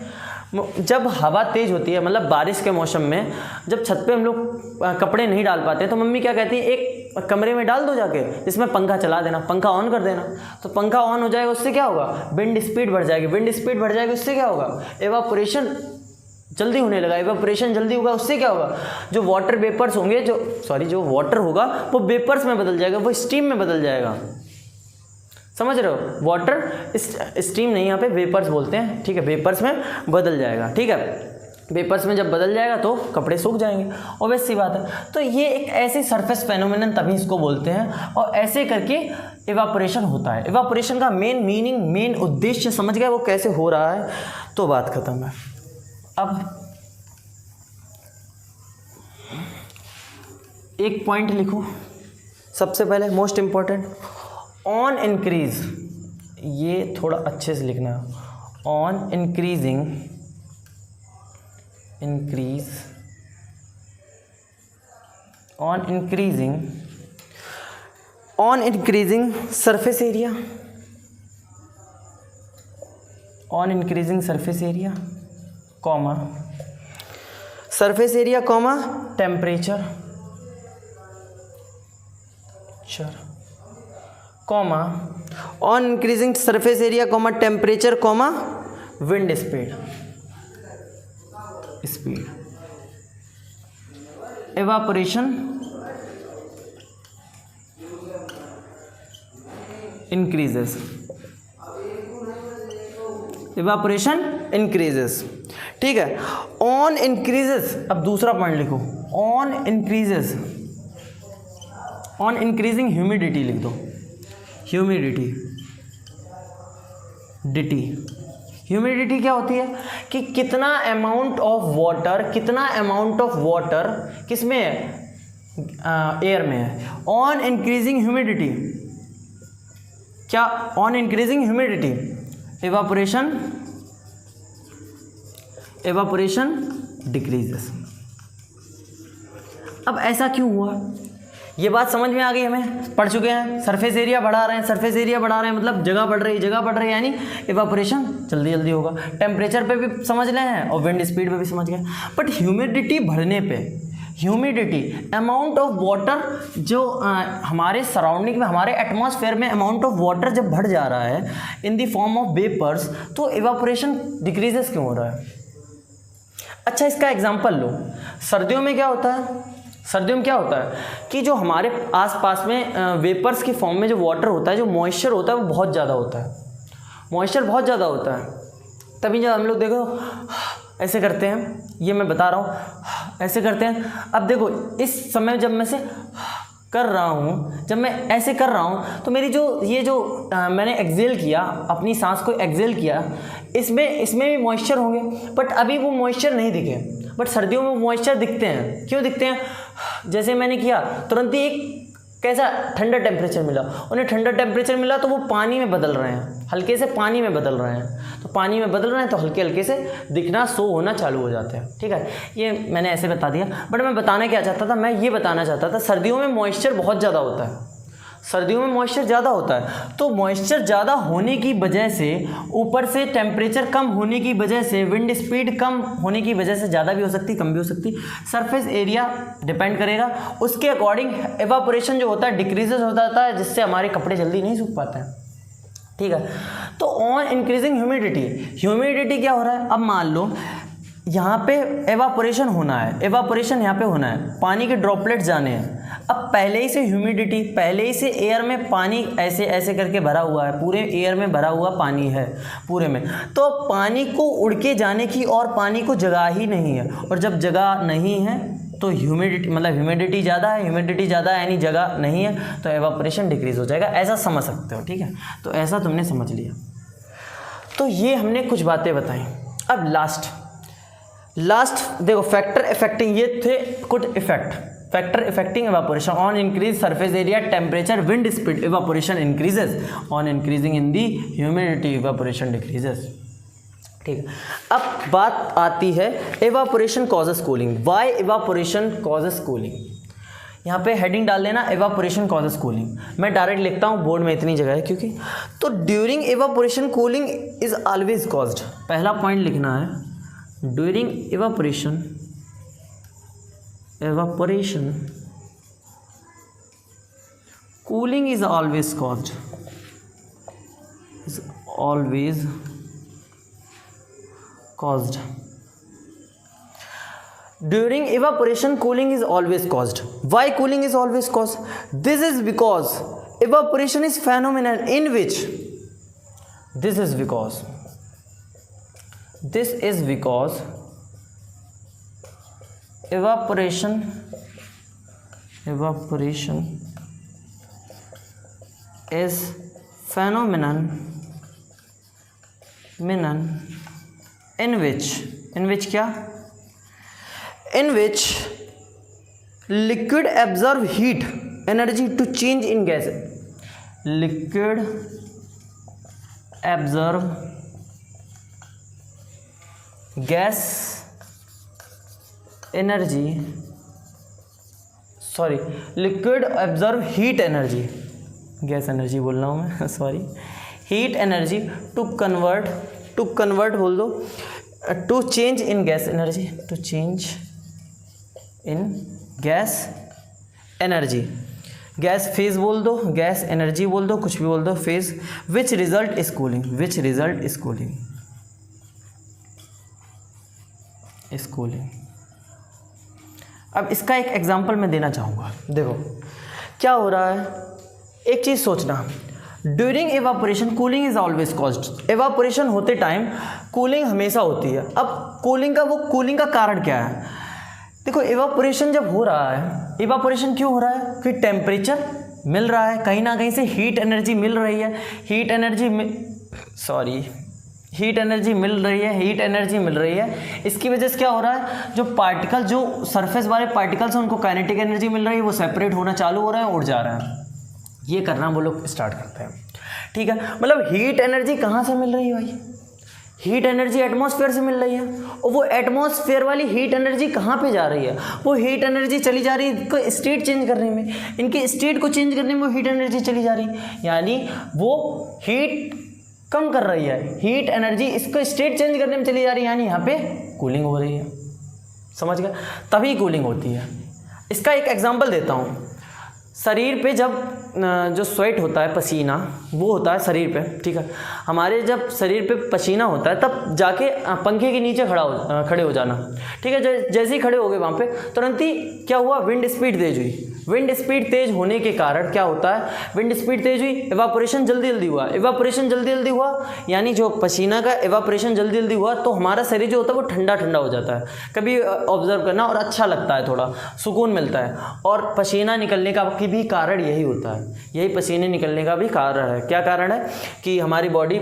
जब हवा तेज़ होती है, मतलब बारिश के मौसम में जब छत पे हम लोग कपड़े नहीं डाल पाते तो मम्मी क्या कहती है, एक कमरे में डाल दो जाके, जिसमें पंखा चला देना, पंखा ऑन कर देना। तो पंखा ऑन हो जाएगा, उससे क्या होगा, विंड स्पीड बढ़ जाएगी, विंड स्पीड बढ़ जाएगी, उससे क्या होगा, एवापोरेशन जल्दी होने लगा। एवापोरेशन जल्दी होगा, उससे क्या होगा, जो वाटर वेपर्स होंगे, जो वाटर होगा वो वेपर्स में बदल जाएगा, वो स्टीम में बदल जाएगा। समझ रहे हो? वाटर स्टीम नहीं, यहाँ पे वेपर्स बोलते हैं, ठीक है, वेपर्स में बदल जाएगा, ठीक है। वेपर्स में जब बदल जाएगा तो कपड़े सूख जाएंगे, ऑब्वियस सी बात है। तो ये एक ऐसी सरफेस फेनोमेनन तभी इसको बोलते हैं, और ऐसे करके इवापोरेशन होता है। इवापोरेशन का मेन मीनिंग, मेन उद्देश्य समझ गए वो कैसे हो रहा है, तो बात खत्म है। अब एक पॉइंट लिखो सबसे पहले, मोस्ट इम्पॉर्टेंट, ऑन इंक्रीज, ये थोड़ा अच्छे से लिखना है, on increasing surface area, on increasing surface area comma surface area comma temperature comma on increasing surface area comma temperature comma wind speed evaporation increases, ठीक है। ऑन इंक्रीजेस, अब दूसरा पॉइंट लिखो, ऑन इंक्रीजिंग ह्यूमिडिटी लिख दो, ह्यूमिडिटी क्या होती है कि कितना अमाउंट ऑफ वाटर किसमें है, एयर में है। ऑन इंक्रीजिंग ह्यूमिडिटी क्या, on increasing humidity evaporation decreases. अब ऐसा क्यों हुआ, ये बात समझ में आ गई, हमें पढ़ चुके हैं। सरफेस एरिया बढ़ा रहे हैं, मतलब जगह बढ़ रही है, यानी इवापोरेशन जल्दी होगा। टेम्परेचर पे भी समझ रहे हैं और विंड स्पीड पे भी समझ गए। बट ह्यूमिडिटी बढ़ने पे, अमाउंट ऑफ वाटर जो हमारे सराउंडिंग में, हमारे एटमॉस्फेयर में अमाउंट ऑफ वाटर जब बढ़ जा रहा है in the form of vapours, तो इवापोरेशन डिक्रीजेस क्यों हो रहा है। अच्छा, इसका एग्जांपल लो, सर्दियों में क्या होता है कि जो हमारे आसपास में वेपर्स की फॉर्म में जो वाटर होता है, जो मॉइस्चर होता है वो बहुत ज़्यादा होता है। तभी जब हम लोग देखो ऐसे करते हैं, ये मैं बता रहा हूँ, ऐसे करते हैं। अब देखो इस समय जब मैं ऐसे कर रहा हूँ तो मेरी मैंने एक्सेल किया, अपनी सांस को एक्सेल किया, इसमें भी मॉइस्चर होंगे, बट अभी वो मॉइस्चर नहीं दिखे। बट सर्दियों में मॉइस्चर दिखते हैं। क्यों दिखते हैं? जैसे मैंने किया, तुरंत ही एक कैसा ठंडा टेम्परेचर मिला, उन्हें ठंडा टेम्परेचर मिला तो वो पानी में बदल रहे हैं, हल्के से पानी में बदल रहे हैं। तो पानी में बदल रहे हैं तो हल्के से दिखना, शो होना चालू हो जाते हैं, ठीक है। ये मैंने ऐसे बता दिया, बट मैं बताना क्या चाहता था, मैं ये बताना चाहता था सर्दियों में मॉइस्चर बहुत ज़्यादा होता है। तो मॉइस्चर ज़्यादा होने की वजह से, ऊपर से टेम्परेचर कम होने की वजह से, विंड स्पीड कम होने की वजह से, ज़्यादा भी हो सकती, कम भी हो सकती, सरफेस एरिया डिपेंड करेगा, उसके अकॉर्डिंग एवापोरेशन जो होता है डिक्रीजेस हो जाता है, जिससे हमारे कपड़े जल्दी नहीं सूख पाते हैं, ठीक है। तो ऑन इंक्रीजिंग ह्यूमिडिटी क्या हो रहा है, अब मान लो यहाँ पे एवापोरेशन होना है, यहाँ पे होना है, पानी के ड्रॉपलेट जाने हैं। अब पहले ही से एयर में पानी ऐसे करके भरा हुआ है, पूरे एयर में भरा हुआ पानी है पूरे में, तो पानी को उड़ के जाने की और पानी को जगह ही नहीं है, और जब जगह नहीं है तो ह्यूमिडिटी ज़्यादा है, यानी जगह नहीं है, तो एवापोरेशन डिक्रीज हो जाएगा, ऐसा समझ सकते हो, ठीक है। तो ऐसा तुमने समझ लिया। तो ये हमने कुछ बातें बताई। अब लास्ट देखो, फैक्टर इफेक्टिंग, ये थे कुछ factor affecting evaporation on increase surface area, temperature, wind speed, evaporation increases, on increasing in the humidity, evaporation decreases, ठीक है। अब बात आती है evaporation causes cooling. Why evaporation causes cooling, यहाँ पे हेडिंग डाल देना एवापोरेशन कॉजेस कूलिंग। मैं डायरेक्ट लिखता हूँ, बोर्ड में इतनी जगह है क्योंकि। तो during evaporation cooling is always caused, पहला पॉइंट लिखना है, during evaporation cooling is always caused, is always caused. During evaporation, cooling is always caused. Why cooling is always caused? This is because evaporation is phenomenon in which this is because evaporation is phenomenon in which क्या, in which liquid absorb heat energy to change in gas. Liquid absorb gas energy, sorry, liquid absorb heat energy, gas energy बोल रहा हूँ मैं, sorry, heat energy to convert बोल दो, to change in gas energy, to change in gas energy, gas phase बोल दो, गैस एनर्जी बोल दो, कुछ भी बोल दो, phase, which result is cooling, अब इसका एक एग्जांपल मैं देना चाहूँगा। देखो क्या हो रहा है, एक चीज़ सोचना, during evaporation cooling is always caused. Evaporation होते टाइम कूलिंग हमेशा होती है। अब कूलिंग का कारण क्या है? देखो एवापोरेशन जब हो रहा है, एवापोरेशन क्यों हो रहा है? क्योंकि टेम्परेचर मिल रहा है, कहीं ना कहीं से हीट एनर्जी मिल रही है, हीट एनर्जी मिल रही है। इसकी वजह से क्या हो रहा है, जो पार्टिकल, जो सरफेस वाले पार्टिकल्स हैं उनको काइनेटिक एनर्जी मिल रही है, वो सेपरेट होना चालू हो रहे हैं, उड़ जा रहे हैं। ये करना वो लोग स्टार्ट करते हैं, ठीक है। मतलब हीट एनर्जी कहाँ से मिल रही है भाई? हीट एनर्जी एटमॉस्फेयर से मिल रही है, और वो एटमॉस्फेयर वाली हीट एनर्जी कहाँ पे जा रही है? वो हीट एनर्जी चली जा रही है इनको स्टेट चेंज करने में, इनके स्टेट को चेंज करने में वो हीट एनर्जी चली जा रही है, यानी वो हीट कम कर रही है, हीट एनर्जी इसको स्टेट चेंज करने में चली जा रही है, यानी यहाँ पे कूलिंग हो रही है। समझ गए? तभी कूलिंग होती है। इसका एक एग्जांपल देता हूँ। शरीर पे जब जो स्वेट होता है, पसीना, वो होता है शरीर पे, ठीक है। हमारे जब शरीर पे पसीना होता है तब जाके पंखे के नीचे खड़े हो जाना, ठीक है। जैसे ही खड़े हो गए वहाँ पे, तुरंत ही क्या हुआ, विंड स्पीड तेज हुई। विंड स्पीड तेज होने के कारण क्या होता है, विंड स्पीड तेज हुई, एवापोरेशन जल्दी जल्दी हुआ। एवापोरेशन जल्दी जल्दी हुआ यानी जो पसीना का एवापोरेशन जल्दी जल्दी हुआ, तो हमारा शरीर जो होता है वो ठंडा ठंडा हो जाता है। कभी ऑब्जर्व करना, और अच्छा लगता है, थोड़ा सुकून मिलता है। और पसीना निकलने का भी कारण यही होता है, यही पसीने निकलने का भी कारण है। क्या कारण है? कि हमारी बॉडी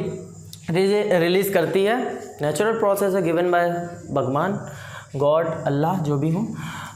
रिलीज़ करती है, नेचुरल प्रोसेस है गिवन बाय भगवान, गॉड, अल्लाह, जो भी हो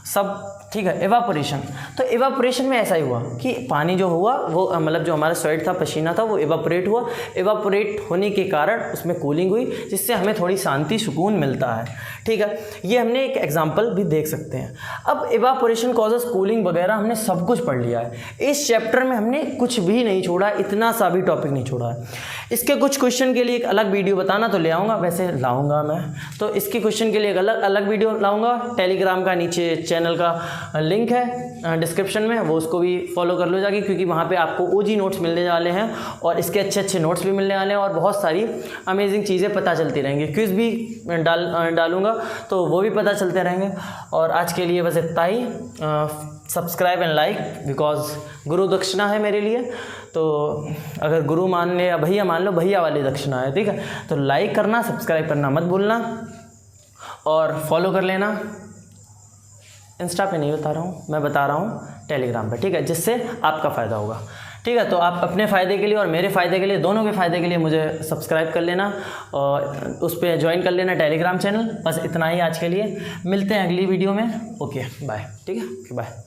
सब, ठीक है। एवापोरेशन, तो एवापोरेशन में ऐसा ही हुआ कि पानी जो हुआ वो मतलब जो हमारा स्वेट था, पसीना था, वो एवापोरेट हुआ। एवापोरेट होने के कारण उसमें कूलिंग हुई, जिससे हमें थोड़ी शांति, सुकून मिलता है, ठीक है। ये हमने एक एग्जांपल भी देख सकते हैं। अब एवापोरेशन कॉजेस कूलिंग वगैरह हमने सब कुछ पढ़ लिया है। इस चैप्टर में हमने कुछ भी नहीं छोड़ा, इतना सा भी टॉपिक नहीं छोड़ा है। इसके कुछ क्वेश्चन के लिए एक अलग वीडियो बताना तो ले आऊँगा, वैसे लाऊँगा मैं, तो इसके क्वेश्चन के लिए एक अलग वीडियो लाऊँगा। टेलीग्राम का नीचे चैनल का लिंक है डिस्क्रिप्शन में, वो उसको भी फॉलो कर लो जाके, क्योंकि वहाँ पे आपको ओजी नोट्स मिलने वाले हैं, और इसके अच्छे अच्छे नोट्स भी मिलने वाले हैं, और बहुत सारी अमेजिंग चीज़ें पता चलती रहेंगी। क्विज़ भी डालूंगा तो वो भी पता चलते रहेंगे। और आज के लिए बस इतना ही। सब्सक्राइब एंड लाइक, बिकॉज गुरु दक्षिणा है मेरे लिए। तो अगर गुरु मान ले या भैया मान लो, भैया वाली दक्षिणा है, ठीक है। तो लाइक करना, सब्सक्राइब करना मत भूलना, और फॉलो कर लेना। इंस्टा पे नहीं बता रहा हूँ, मैं बता रहा हूँ टेलीग्राम पे, ठीक है, जिससे आपका फ़ायदा होगा, ठीक है। तो आप अपने फ़ायदे के लिए और मेरे फ़ायदे के लिए, दोनों के फ़ायदे के लिए मुझे सब्सक्राइब कर लेना और उस पर ज्वाइन कर लेना टेलीग्राम चैनल। बस इतना ही आज के लिए, मिलते हैं अगली वीडियो में। ओके बाय, ठीक है, बाय।